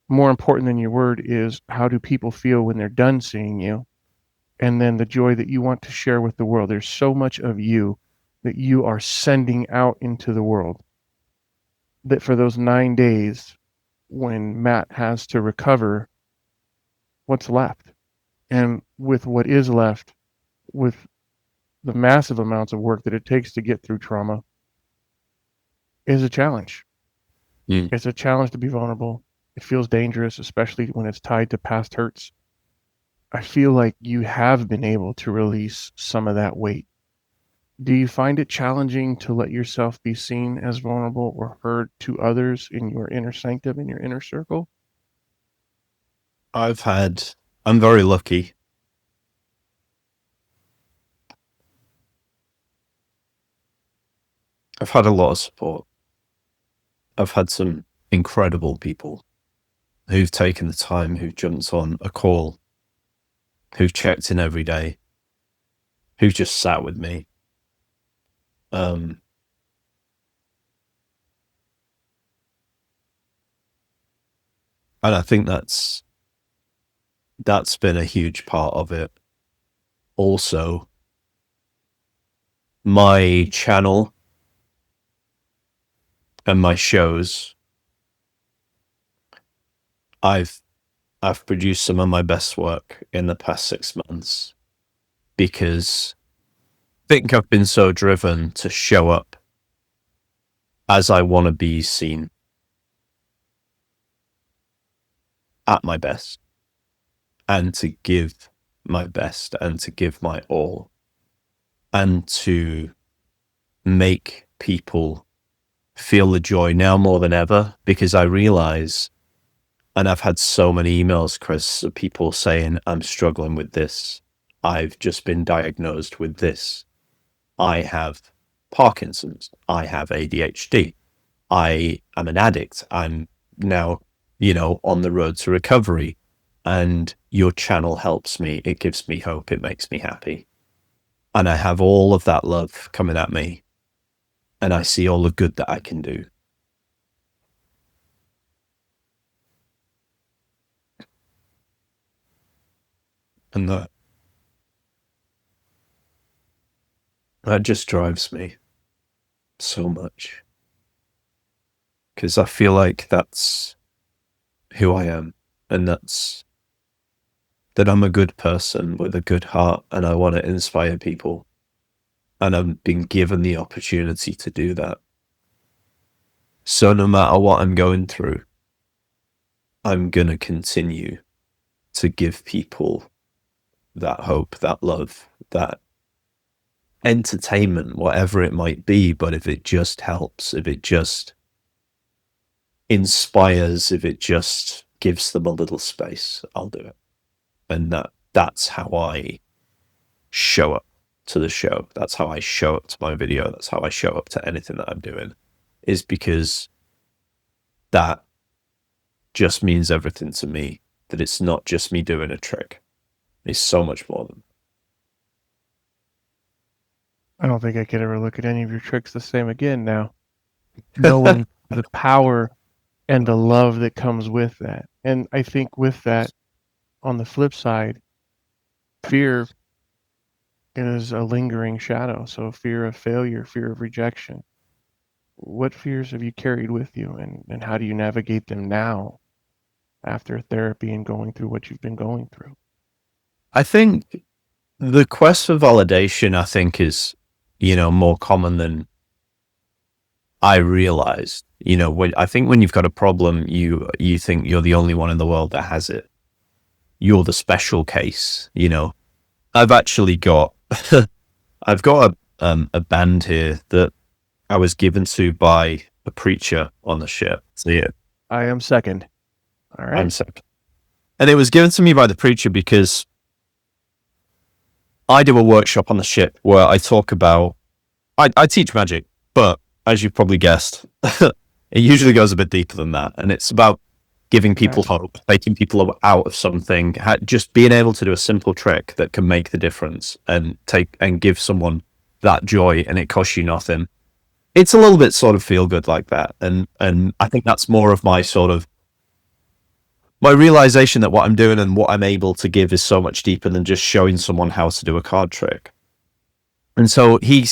more important than your word is how do people feel when they're done seeing you, and then the joy that you want to share with the world. There's so much of you that you are sending out into the world that for those 9 days when Matt has to recover, what's left? And with what is left, with the massive amounts of work that it takes to get through trauma, is a challenge. It's a challenge to be vulnerable. It feels dangerous, especially when it's tied to past hurts. I feel like you have been able to release some of that weight. Do you find it challenging to let yourself be seen as vulnerable or heard to others in your inner sanctum, in your inner circle? I'm very lucky. I've had a lot of support. I've had some incredible people who've taken the time, who've jumped on a call, who've checked in every day, who've just sat with me. And I think that's been a huge part of it. Also, my channel and my shows, I've produced some of my best work in the past 6 months because I think I've been so driven to show up as I want to be seen at my best and to give my best and to give my all and to make people feel the joy now more than ever, because I realize, and I've had so many emails, Chris, of people saying, I'm struggling with this. I've just been diagnosed with this. I have Parkinson's. I have ADHD. I am an addict. I'm now, on the road to recovery. And your channel helps me. It gives me hope. It makes me happy. And I have all of that love coming at me. And I see all the good that I can do. And that just drives me so much. Because I feel like that's who I am. And that I'm a good person with a good heart. And I want to inspire people. And I've been given the opportunity to do that. So no matter what I'm going through, I'm going to continue to give people that hope, that love, that entertainment, whatever it might be. But if it just helps, if it just inspires, if it just gives them a little space, I'll do it. And that's how I show up to the show. That's how I show up to my video. That's how I show up to anything that I'm doing, is because that just means everything to me, that it's not just me doing a trick. It's so much more than. I don't think I could ever look at any of your tricks the same again now. Knowing the power and the love that comes with that. And I think with that, on the flip side, fear is a lingering shadow. So fear of failure, fear of rejection. What fears have you carried with you, and how do you navigate them now after therapy and going through what you've been going through? I think the quest for validation, I think, is, more common than I realized. I think when you've got a problem, you think you're the only one in the world that has it. You're the special case. I've actually got I've got a band here that I was given to by a preacher on the ship. So yeah, I am second. All right. I'm second. And it was given to me by the preacher because I do a workshop on the ship where I talk about, I teach magic, but as you've probably guessed, it usually goes a bit deeper than that. And it's about giving people hope, taking people out of something, just being able to do a simple trick that can make the difference and give someone that joy, and it costs you nothing. It's a little bit sort of feel good like that. And I think that's more of my sort of my realization that what I'm doing and what I'm able to give is so much deeper than just showing someone how to do a card trick. And so he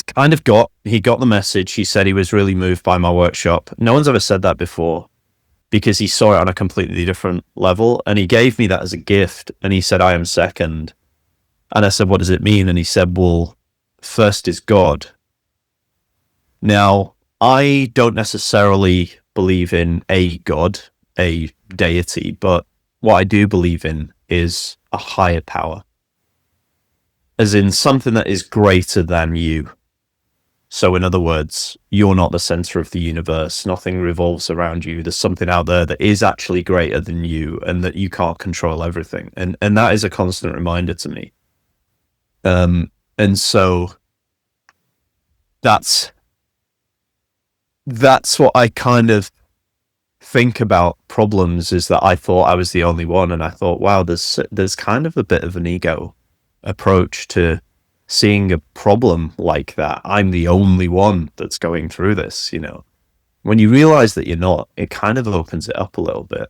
got the message. He said he was really moved by my workshop. No one's ever said that before, because he saw it on a completely different level. And he gave me that as a gift. And he said, I am second. And I said, what does it mean? And he said, well, first is God. Now, I don't necessarily believe in a God, a deity, but what I do believe in is a higher power, as in something that is greater than you. So in other words, you're not the center of the universe. Nothing revolves around you. There's something out there that is actually greater than you, and that you can't control everything. And that is a constant reminder to me. And so that's what I kind of think about problems, is that I thought I was the only one. And I thought, wow, there's kind of a bit of an ego approach to seeing a problem like that. I'm the only one that's going through this, you know. When you realize that you're not, it kind of opens it up a little bit.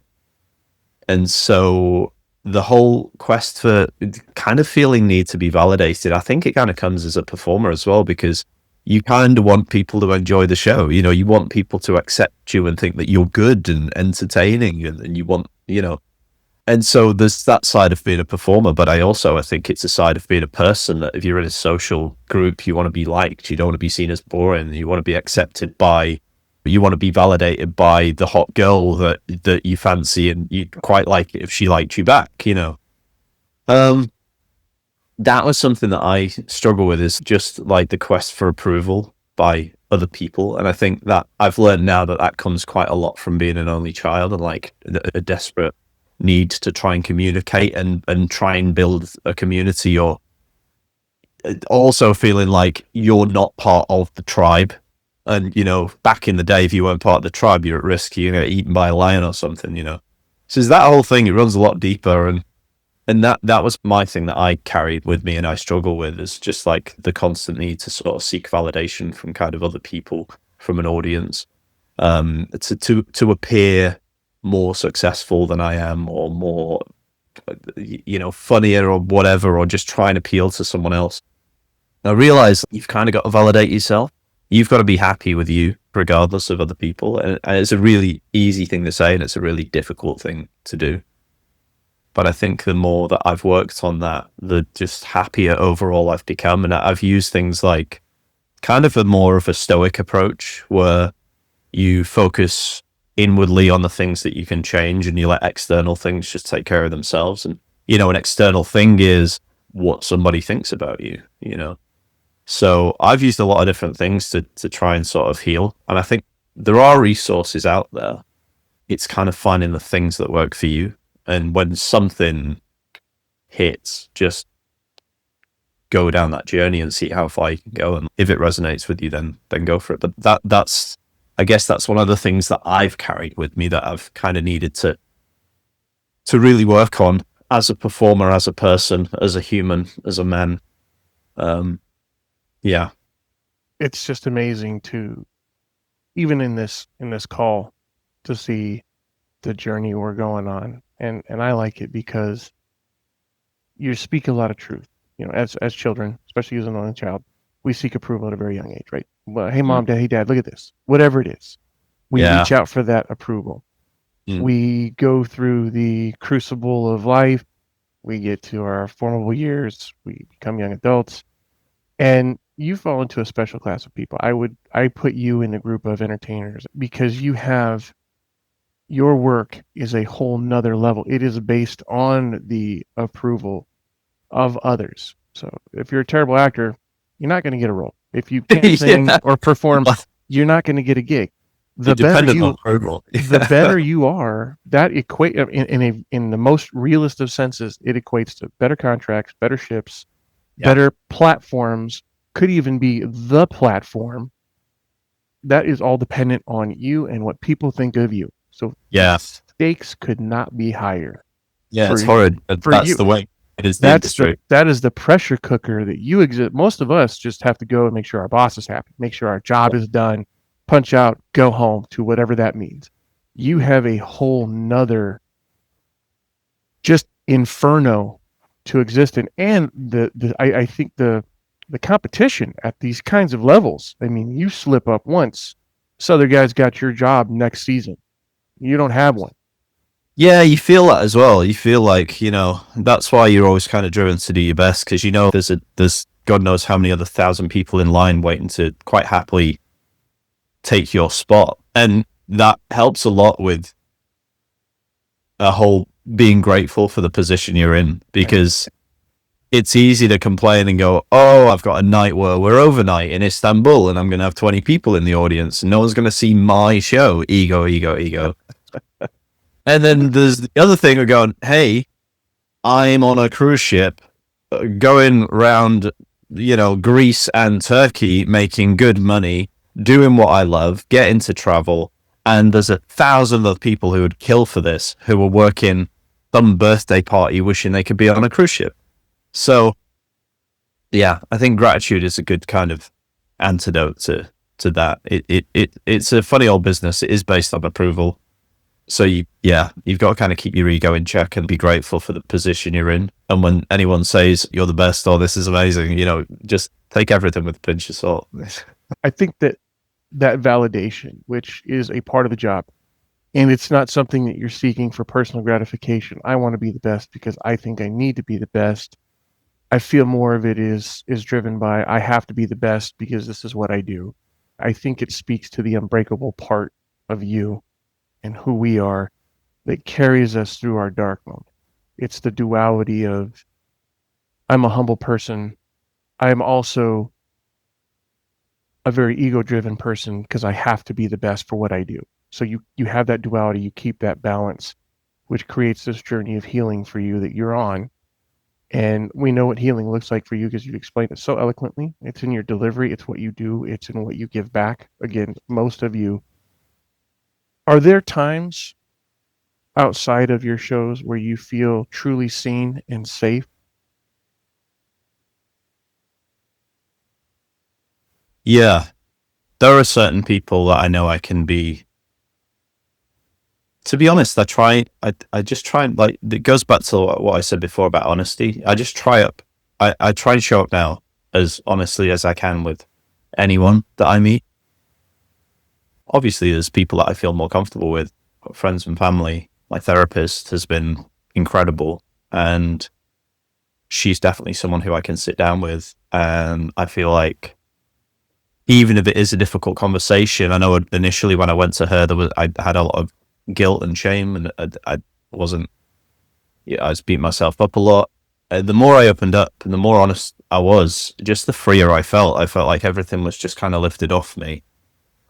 And so the whole quest for kind of feeling need to be validated, I think it kind of comes as a performer as well, because you kind of want people to enjoy the show. You know, you want people to accept you and think that you're good and entertaining, and you want, you know. And so there's that side of being a performer, but I think it's a side of being a person, that if you're in a social group, you want to be liked. You don't want to be seen as boring. You want to be accepted by, you want to be validated by the hot girl that you fancy, and you'd quite like it if she liked you back, you know. That was something that I struggle with, is just like the quest for approval by other people. And I think that I've learned now that comes quite a lot from being an only child, and like a desperate need to try and communicate and try and build a community, or also feeling like you're not part of the tribe. And, you know, back in the day, if you weren't part of the tribe, you're at risk. You're going to get eaten by a lion or something, you know. So it's that whole thing. It runs a lot deeper. And that was my thing that I carried with me, and I struggle with, is just like the constant need to sort of seek validation from kind of other people, from an audience, to appear more successful than I am, or more, you know, funnier or whatever, or just try and appeal to someone else. I realize you've kind of got to validate yourself. You've got to be happy with you, regardless of other people. And it's a really easy thing to say, and it's a really difficult thing to do. But I think the more that I've worked on that, the just happier overall I've become. And I've used things like kind of more of a stoic approach, where you focus inwardly on the things that you can change, and you let external things just take care of themselves. And, you know, an external thing is what somebody thinks about you, you know. So I've used a lot of different things to try and sort of heal. And I think there are resources out there. It's kind of finding the things that work for you. And when something hits, just go down that journey and see how far you can go. And if it resonates with you, then go for it. But that's I guess that's one of the things that I've carried with me, that I've kind of needed to really work on as a performer, as a person, as a human, as a man. Yeah. It's just amazing to, even in this call, to see the journey we're going on. And I like it because you speak a lot of truth. You know, as children, especially as an only child, we seek approval at a very young age, right? Well, hey mom, dad, hey dad, look at this. Whatever it is, we reach out for that approval. We go through the crucible of life. We get to our formable years. We become young adults, and you fall into a special class of people. I put you in a group of entertainers, because your work is a whole nother level. It is based on the approval of others. So if you're a terrible actor, you're not going to get a role. If you can't sing or perform, you're not going to get a gig. The better you are, that equate in the most realist of senses, it equates to better contracts, better ships, better platforms. Could even be the platform. That is all dependent on you and what people think of you. So stakes could not be higher. Yeah, it's horrid. That's the way it is. That is the pressure cooker that you exist. Most of us just have to go and make sure our boss is happy, make sure our job is done, punch out, go home, to whatever that means. You have a whole nother just inferno to exist in. And I think the competition at these kinds of levels. I mean, you slip up once, this other guy's got your job next season. You don't have one. Yeah, you feel that as well. You feel like, that's why you're always kind of driven to do your best, because there's God knows how many other 1,000 people in line waiting to quite happily take your spot. And that helps a lot with a whole being grateful for the position you're in, because it's easy to complain and go, oh, I've got a night where we're overnight in Istanbul and I'm going to have 20 people in the audience and no one's going to see my show. Ego, ego, ego. And then there's the other thing of going, hey, I'm on a cruise ship going around, Greece and Turkey, making good money, doing what I love, getting to travel. And there's 1,000 other people who would kill for this, who are working some birthday party wishing they could be on a cruise ship. So, yeah, I think gratitude is a good kind of antidote to that. It's a funny old business. It is based on approval. So you've got to kind of keep your ego in check and be grateful for the position you're in. And when anyone says you're the best or this is amazing, just take everything with a pinch of salt. I think that validation, which is a part of the job, and it's not something that you're seeking for personal gratification. I want to be the best because I think I need to be the best. I feel more of it is driven by I have to be the best because this is what I do. I think it speaks to the unbreakable part of you and who we are that carries us through our dark mode. It's the duality of I'm a humble person. I am also a very ego-driven person because I have to be the best for what I do. So you have that duality, you keep that balance, which creates this journey of healing for you that you're on. And we know what healing looks like for you because you've explained it so eloquently. It's in your delivery. It's what you do. It's in what you give back. Again, most of you. Are there times outside of your shows where you feel truly seen and safe? Yeah, there are certain people that I know I can be. To be honest, I just try and, like, it goes back to what I said before about honesty. I just I try and show up now as honestly as I can with anyone that I meet. Obviously, there's people that I feel more comfortable with, friends and family. My therapist has been incredible, and she's definitely someone who I can sit down with. And I feel like even if it is a difficult conversation, I know initially when I went to her, I had a lot of guilt and shame, and I wasn't. Yeah, I was beating myself up a lot. The more I opened up and the more honest I was, just the freer I felt. I felt like everything was just kind of lifted off me.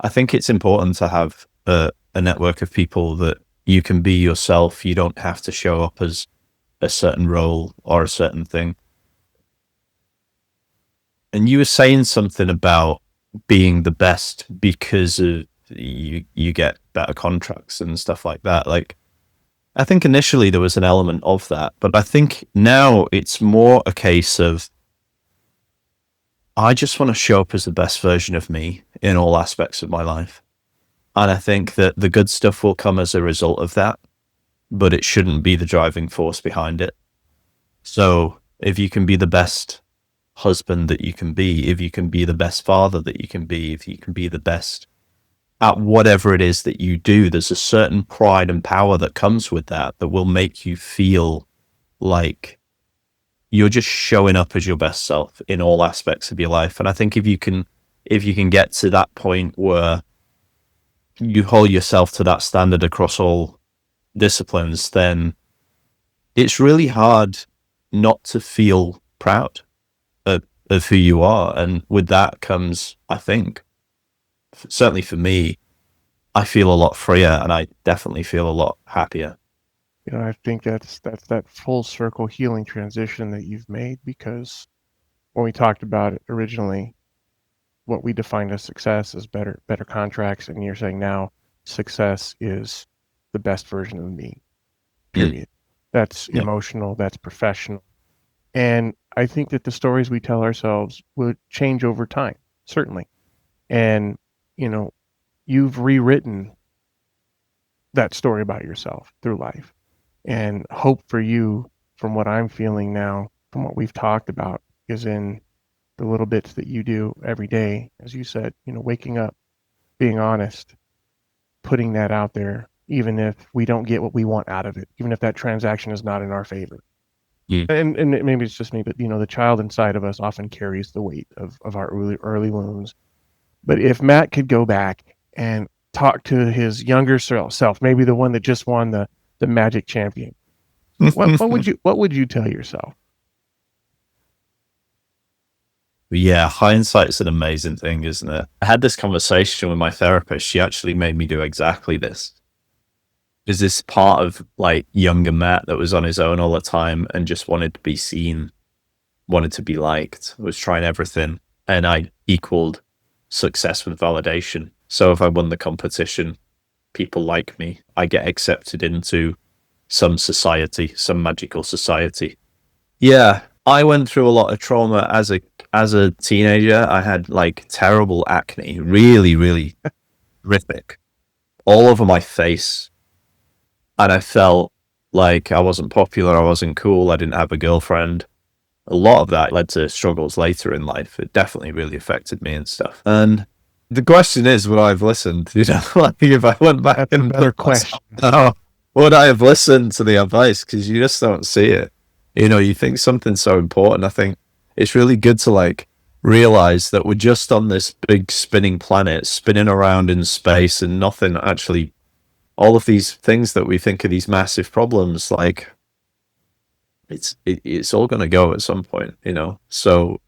I think it's important to have a network of people that you can be yourself. You don't have to show up as a certain role or a certain thing. And you were saying something about being the best because of you get better contracts and stuff like that. Like, I think initially there was an element of that, but I think now it's more a case of I just want to show up as the best version of me in all aspects of my life. And I think that the good stuff will come as a result of that, but it shouldn't be the driving force behind it. So if you can be the best husband that you can be, if you can be the best father that you can be, if you can be the best at whatever it is that you do, there's a certain pride and power that comes with that will make you feel like you're just showing up as your best self in all aspects of your life. And I think if you can get to that point where you hold yourself to that standard across all disciplines, then it's really hard not to feel proud of who you are. And with that comes, I think, certainly for me, I feel a lot freer and I definitely feel a lot happier. I think that's that full circle healing transition that you've made, because when we talked about it originally, what we defined as success is better contracts, and you're saying now success is the best version of me. Period. That's emotional, that's professional. And I think that the stories we tell ourselves would change over time, certainly. And, you've rewritten that story about yourself through life. And hope for you, from what I'm feeling now, from what we've talked about, is in the little bits that you do every day. As you said, waking up, being honest, putting that out there, even if we don't get what we want out of it, even if that transaction is not in our favor. Yeah. And maybe it's just me, but the child inside of us often carries the weight of our early wounds. But if Matt could go back and talk to his younger self, maybe the one that just won the Magic Champion, what would you tell yourself? Yeah, hindsight's an amazing thing, isn't it? I had this conversation with my therapist. She actually made me do exactly this. Is this part of like younger Matt that was on his own all the time and just wanted to be seen, wanted to be liked, was trying everything. And I equaled success with validation. So if I won the competition, people like me, I get accepted into some society, some magical society. Yeah, I went through a lot of trauma as a teenager. I had like terrible acne, really, really horrific, all over my face. And I felt like I wasn't popular, I wasn't cool, I didn't have a girlfriend. A lot of that led to struggles later in life. It definitely really affected me and stuff. And the question is, would I have listened? Like if I went back That's and another question. would I have listened to the advice? Because you just don't see it. You think something's so important. I think it's really good to like realize that we're just on this big spinning planet, spinning around in space, and nothing actually. All of these things that we think are these massive problems, like it's all going to go at some point, So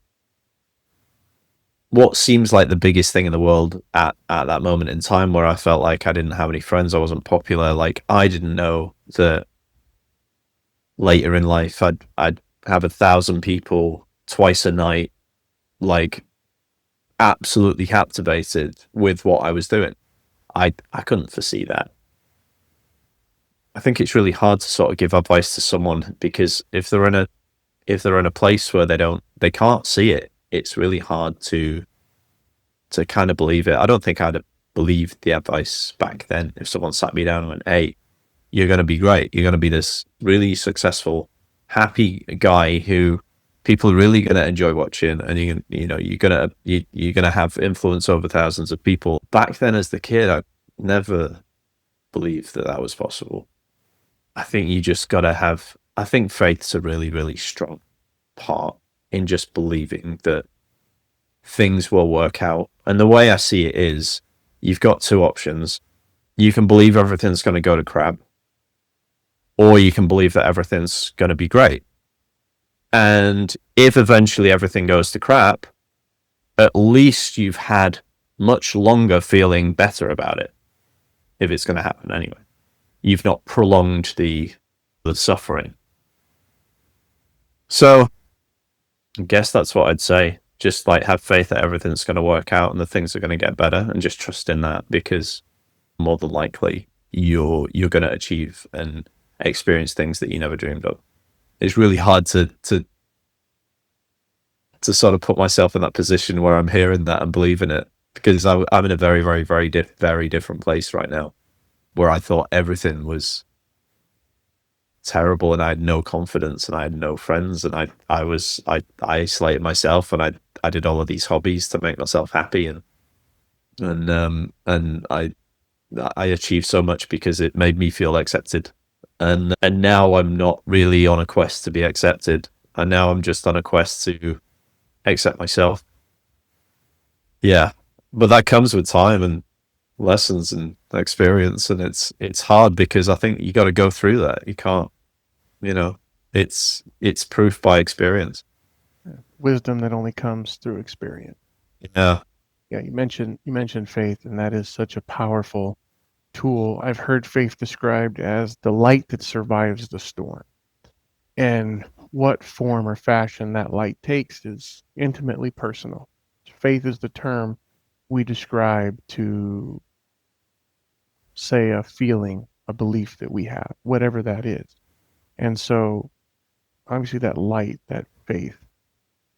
what seems like the biggest thing in the world at that moment in time, where I felt like I didn't have any friends, I wasn't popular, like I didn't know that later in life I'd have 1,000 people twice a night, like absolutely captivated with what I was doing. I couldn't foresee that. I think it's really hard to sort of give advice to someone, because if they're in a place where they can't see it, it's really hard to kind of believe it. I don't think I'd have believed the advice back then if someone sat me down and went, "Hey, you're going to be great. You're going to be this really successful, happy guy who people are really going to enjoy watching, and you're going to have influence over thousands of people." Back then, as the kid, I never believed that was possible. I think you just got to have. I think faith's a really, really strong part in just believing that things will work out. And the way I see it is, you've got two options. You can believe everything's going to go to crap, or you can believe that everything's going to be great. And if eventually everything goes to crap, at least you've had much longer feeling better about it, if it's going to happen anyway. You've not prolonged the suffering. So I guess that's what I'd say. Just like have faith that everything's going to work out and the things are going to get better, and just trust in that, because more than likely you're going to achieve and experience things that you never dreamed of. It's really hard to sort of put myself in that position where I'm hearing that and believing it, because I'm in a very, very, very, very different place right now, where I thought everything was terrible and I had no confidence and I had no friends, and I isolated myself, and I did all of these hobbies to make myself happy, and I achieved so much because it made me feel accepted. And now I'm not really on a quest to be accepted. And now I'm just on a quest to accept myself. Yeah. But that comes with time and lessons and experience. And it's hard, because I think you got to go through that. You can't, it's proof by experience. Wisdom that only comes through experience. Yeah. Yeah. You mentioned faith, and that is such a powerful tool. I've heard faith described as the light that survives the storm. And what form or fashion that light takes is intimately personal. Faith is the term we describe to, say, a feeling, a belief that we have, whatever that is. And so, obviously, that light, that faith,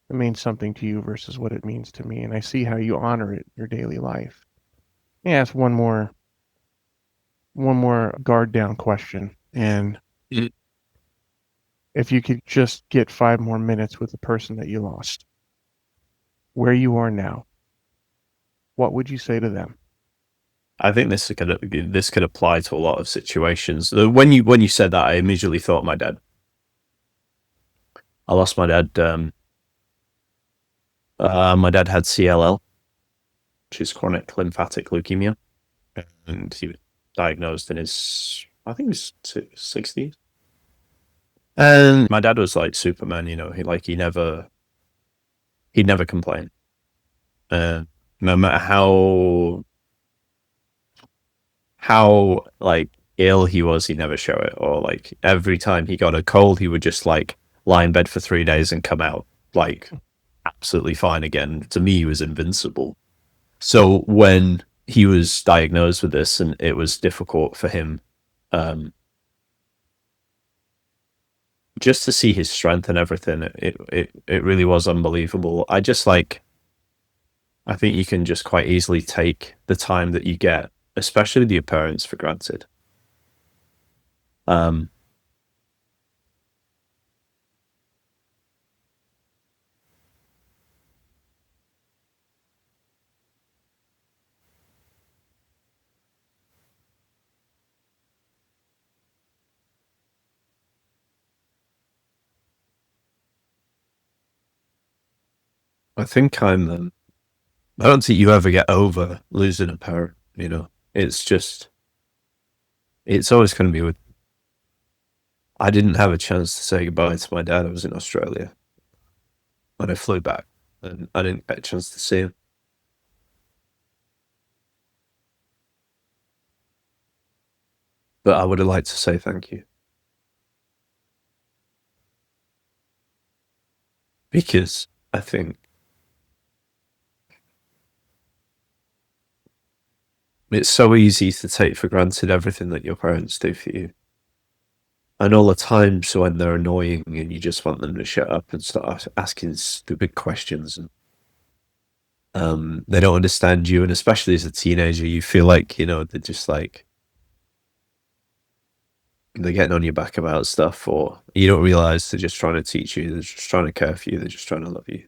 it means something to you versus what it means to me. And I see how you honor it in your daily life. Let me ask one more guard down question. And If you could just get 5 more minutes with the person that you lost, where you are now, what would you say to them? I think this could apply to a lot of situations. When you said that, I immediately thought of my dad. I lost my dad. My dad had CLL, which is chronic lymphatic leukemia, and he was diagnosed in his, I think, his 60s. And my dad was like Superman, he'd never complain. No matter how like ill he was, he'd never show it. Or like every time he got a cold, he would just like lie in bed for 3 days and come out like absolutely fine again. To me, he was invincible. So when he was diagnosed with this, and it was difficult for him, just to see his strength and everything, it really was unbelievable. I think you can just quite easily take the time that you get, especially with your parents, for granted. I think I don't think you ever get over losing a parent. It's just, it's always going to be with. I didn't have a chance to say goodbye to my dad. I was in Australia when I flew back, and I didn't get a chance to see him. But I would have liked to say thank you, because I think it's so easy to take for granted everything that your parents do for you. And all the times when they're annoying and you just want them to shut up and start asking stupid questions, and they don't understand you. And especially as a teenager, you feel like, they're just like, they're getting on your back about stuff, or you don't realize they're just trying to teach you, they're just trying to care for you, they're just trying to love you.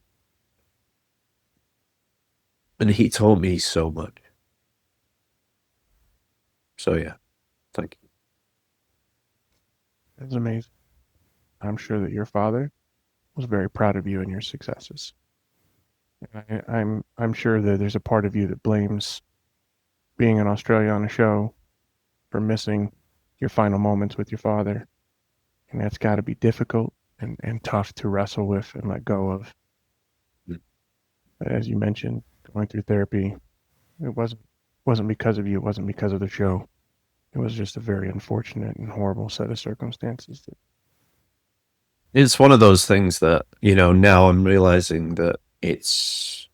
And he taught me so much. So yeah, thank you. That's amazing. I'm sure that your father was very proud of you and your successes. I'm sure that there's a part of you that blames being in Australia on a show for missing your final moments with your father. And that's got to be difficult and tough to wrestle with and let go of. As you mentioned, going through therapy, it wasn't because of you, it wasn't because of the show. It was just a very unfortunate and horrible set of circumstances. It's one of those things that, now I'm realizing that it's,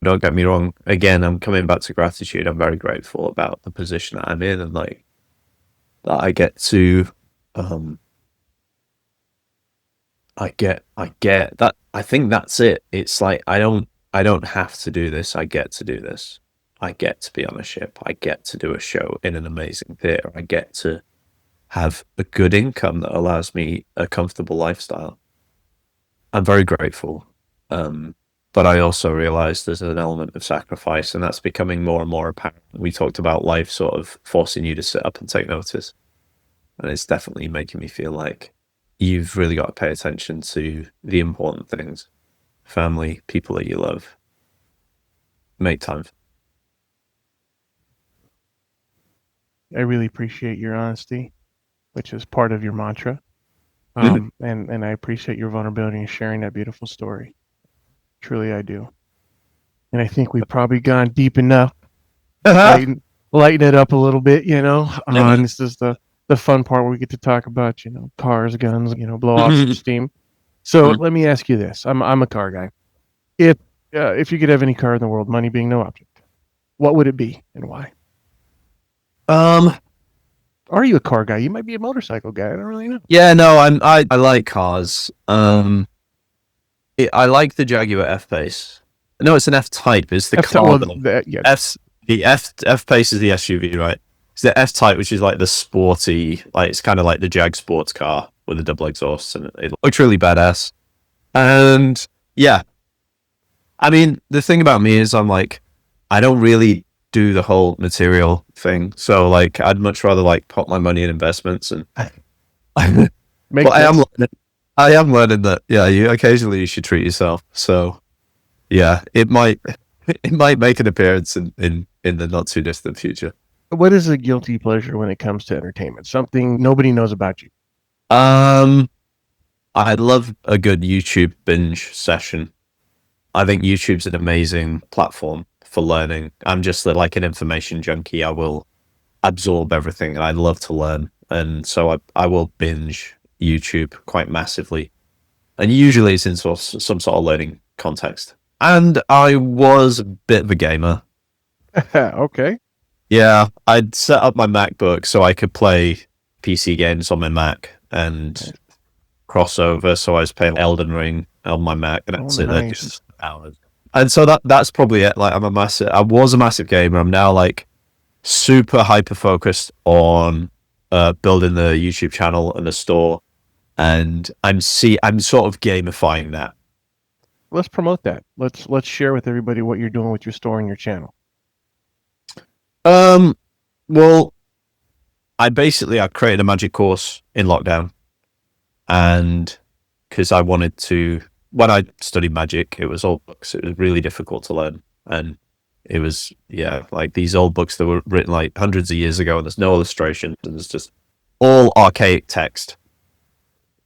don't get me wrong, again, I'm coming back to gratitude. I'm very grateful about the position that I'm in, and like that I get to, I get that. I think that's it. It's like, I don't have to do this. I get to do this. I get to be on a ship. I get to do a show in an amazing theater. I get to have a good income that allows me a comfortable lifestyle. I'm very grateful. But I also realize there's an element of sacrifice, and that's becoming more and more apparent. We talked about life sort of forcing you to sit up and take notice. And it's definitely making me feel like you've really got to pay attention to the important things. Family, people that you love. Make time. I really appreciate your honesty, which is part of your mantra. And I appreciate your vulnerability and sharing that beautiful story. Truly, I do. And I think we've probably gone deep enough. Lighten it up a little bit, And this is the fun part where we get to talk about, cars, guns, blow off some steam. So let me ask you this: I'm a car guy. If you could have any car in the world, money being no object, what would it be and why? Are you a car guy? You might be a motorcycle guy. I don't really know. Yeah, no, I like cars. I like the Jaguar F-Pace. No, it's an F-Type. It's the car. Yeah. The F-Pace is the SUV, right? It's the F-Type, which is like the sporty, like it's kind of like the Jag sports car with a double exhaust, and it looks really badass. And yeah, I mean, the thing about me is I'm like, I don't really do the whole material thing. So like, I'd much rather like put my money in investments and. Makes But I am learning that. Yeah, you should treat yourself. So yeah, it might make an appearance in the not too distant future. What is a guilty pleasure when it comes to entertainment? Something nobody knows about you. I love a good YouTube binge session. I think YouTube's an amazing platform for learning. I'm just like an information junkie. I will absorb everything, and I love to learn. And so I will binge YouTube quite massively. And usually it's in some sort of learning context. And I was a bit of a gamer. Okay. Yeah, I'd set up my MacBook so I could play PC games on my Mac and crossover. So I was playing Elden Ring on my Mac, and that's it. Nice. Just hours. And so that's probably it. Like I was a massive gamer. I'm now like super hyper focused on building the YouTube channel and the store, and I'm sort of gamifying that. Let's promote that. Let's share with everybody what you're doing with your store and your channel. Well, I created a magic course in lockdown, and because I wanted to, when I studied magic, it was all books. It was really difficult to learn, and it was like these old books that were written like hundreds of years ago, and there's no illustrations, and there's just all archaic text.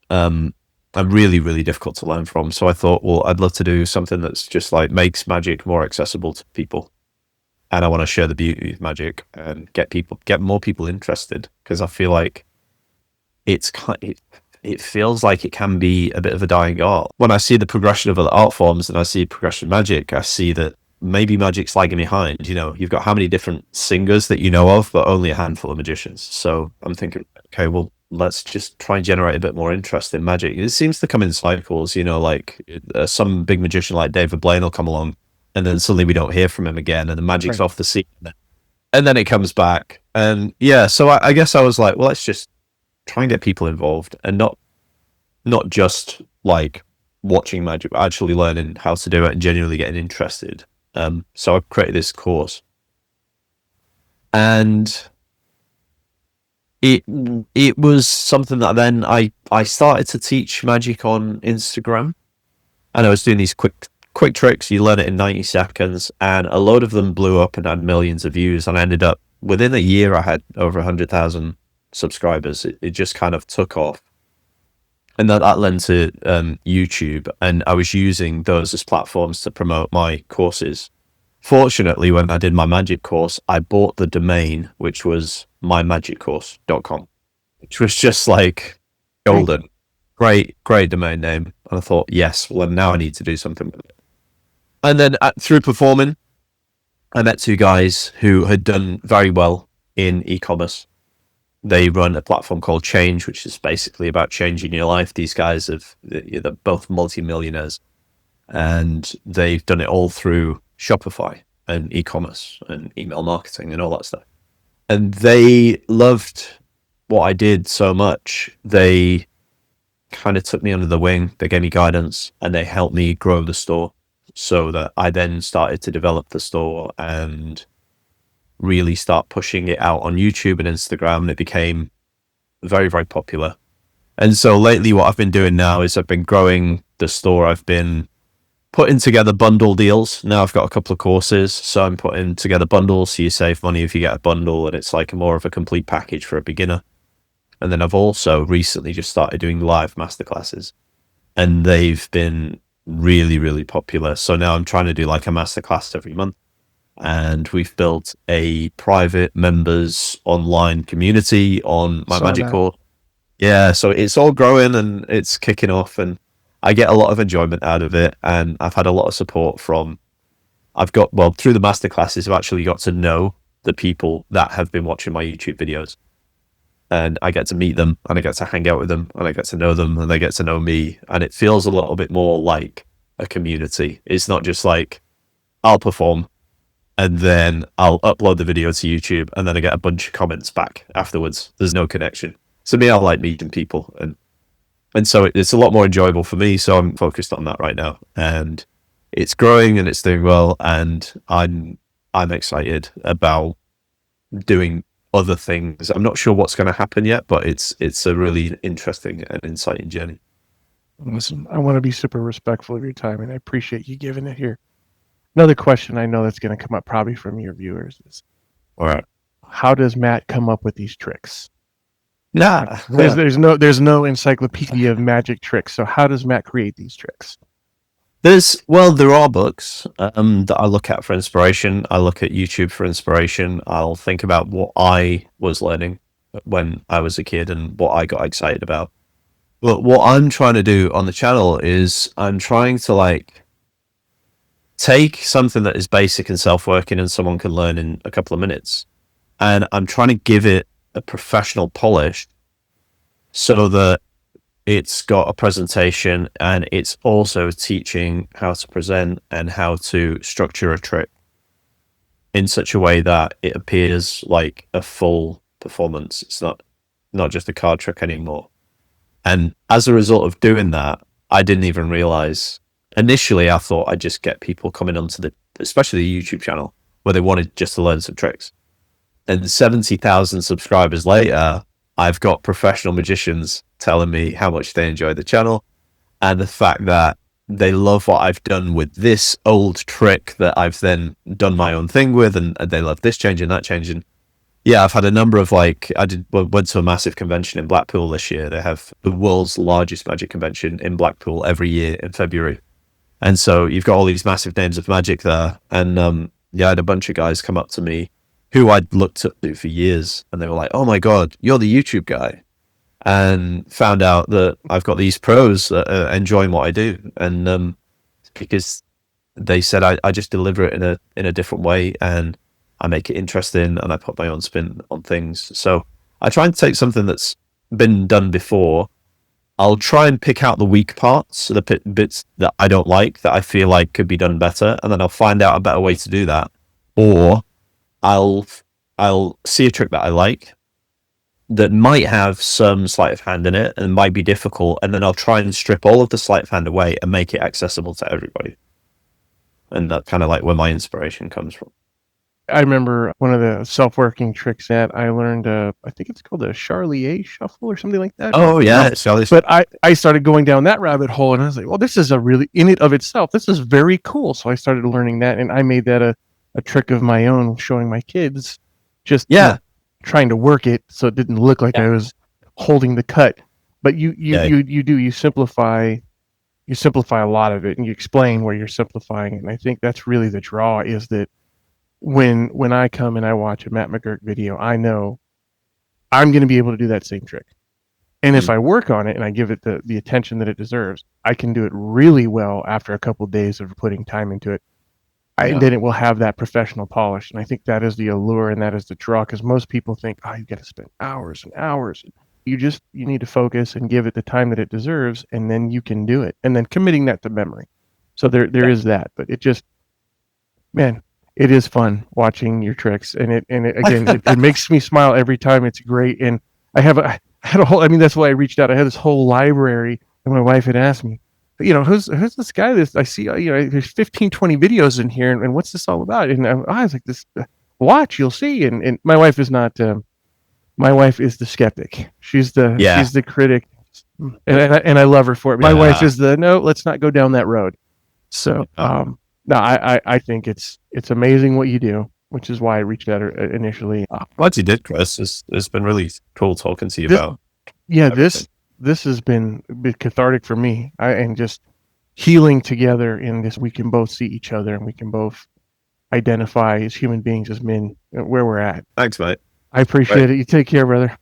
And really, really difficult to learn from. So I thought, well, I'd love to do something that's just like makes magic more accessible to people. And I want to share the beauty of magic and get more people interested, because I feel like it feels like it can be a bit of a dying art. When I see the progression of other art forms and I see progression of magic, I see that maybe magic's lagging behind. You've got how many different singers that you know of, but only a handful of magicians. So I'm thinking, okay, well, let's just try and generate a bit more interest in magic. It seems to come in cycles, like some big magician like David Blaine will come along, and then suddenly we don't hear from him again, and the magic's off the scene, and then it comes back. And yeah, so I guess I was like, well, let's just try and get people involved, and not just like watching magic, but actually learning how to do it and genuinely getting interested. So I created this course, and it was something that then I started to teach magic on Instagram, and I was doing these quick tricks. You learn it in 90 seconds, and a load of them blew up and had millions of views, and I ended up within a year I had over 100,000 subscribers. It just kind of took off, and that led to YouTube, and I was using those as platforms to promote my courses. Fortunately, when I did my magic course, I bought the domain, which was mymagiccourse.com, which was just like golden. Great domain name. And I thought, yes, well, now I need to do something with it. And then through performing, I met two guys who had done very well in e-commerce. They run a platform called Change, which is basically about changing your life. These guys they're both multi-millionaires, and they've done it all through Shopify and e-commerce and email marketing and all that stuff. And they loved what I did so much. They kind of took me under the wing. They gave me guidance, and they helped me grow the store, so that I then started to develop the store and really start pushing it out on YouTube and Instagram. And it became very, very popular. And so lately what I've been doing now is I've been growing the store. I've been putting together bundle deals. Now I've got a couple of courses, so I'm putting together bundles, so you save money if you get a bundle, and it's like more of a complete package for a beginner. And then I've also recently just started doing live masterclasses, and they've been really, really popular. So now I'm trying to do like a masterclass every month, and we've built a private members online community on my magic course. Yeah, so it's all growing and it's kicking off, and I get a lot of enjoyment out of it, and I've had a lot of support through the masterclasses, I've actually got to know the people that have been watching my YouTube videos, and I get to meet them, and I get to hang out with them, and I get to know them, and they get to know me, and it feels a little bit more like a community. It's not just like I'll perform and then I'll upload the video to YouTube, and then I get a bunch of comments back afterwards. There's no connection. So me, I like meeting people, and so it's a lot more enjoyable for me. So I'm focused on that right now, and it's growing and it's doing well, and I'm excited about doing other things. I'm not sure what's going to happen yet, but it's a really interesting and exciting journey. Listen, I want to be super respectful of your time, and I appreciate you giving it here. Another question I know that's going to come up probably from your viewers is, All right. how does Matt come up with these tricks? Nah. There's no encyclopedia of magic tricks. So how does Matt create these tricks? There are books that I look at for inspiration. I look at YouTube for inspiration. I'll think about what I was learning when I was a kid and what I got excited about. But what I'm trying to do on the channel is I'm trying to like take something that is basic and self-working and someone can learn in a couple of minutes, and I'm trying to give it a professional polish so that it's got a presentation and it's also teaching how to present and how to structure a trick in such a way that it appears like a full performance. It's not just a card trick anymore. And as a result of doing that, I didn't even realize. Initially, I thought I'd just get people coming onto especially the YouTube channel, where they wanted just to learn some tricks. And 70,000 subscribers later, I've got professional magicians telling me how much they enjoy the channel and the fact that they love what I've done with this old trick that I've then done my own thing with, and they love this change and that change. And yeah, I've had a number of went to a massive convention in Blackpool this year. They have the world's largest magic convention in Blackpool every year in February. And so you've got all these massive names of magic there. And I had a bunch of guys come up to me who I'd looked up to for years, and they were like, "Oh my God, you're the YouTube guy," and found out that I've got these pros that are enjoying what I do, and because they said I just deliver it in a different way, and I make it interesting, and I put my own spin on things. So I try and take something that's been done before. I'll try and pick out the weak parts, the bits that I don't like, that I feel like could be done better, and then I'll find out a better way to do that, or I'll see a trick that I like that might have some sleight of hand in it and might be difficult, and then I'll try and strip all of the sleight of hand away and make it accessible to everybody. And that's kind of like where my inspiration comes from. I remember one of the self-working tricks that I learned, I think it's called a Charlier shuffle or something like that. Oh yeah, Charlier. But I started going down that rabbit hole, and I was like, well, this is a really, in it of itself, this is very cool. So I started learning that, and I made that a trick of my own, showing my kids, just trying to work it so it didn't look like I was holding the cut. But you simplify a lot of it, and you explain where you're simplifying it. And I think that's really the draw, is that when I come and I watch a Matt McGurk video, I know I'm going to be able to do that same trick. And if I work on it and I give it the attention that it deserves, I can do it really well after a couple of days of putting time into it. Then it will have that professional polish. And I think that is the allure and that is the draw, because most people think, oh, you've got to spend hours and hours. You need to focus and give it the time that it deserves, and then you can do it. And then committing that to memory. So there is that. But it just, man, it is fun watching your tricks. And it makes me smile every time. It's great. And I had a whole, that's why I reached out. I had this whole library, and my wife had asked me, who's this guy? This I see, there's 15, 20 videos in here, and what's this all about? And I was like, this, watch, you'll see. And my wife is not, my wife is the skeptic. She's the critic, and I love her for it. My wife is no, let's not go down that road. So, no, I think it's amazing what you do, which is why I reached out initially. What you did, Chris, it's been really cool talking to you about. Yeah, everything. This has been a bit cathartic for me, and just healing together in this. We can both see each other, and we can both identify as human beings, as men, where we're at. Thanks, mate. I appreciate it. You take care, brother.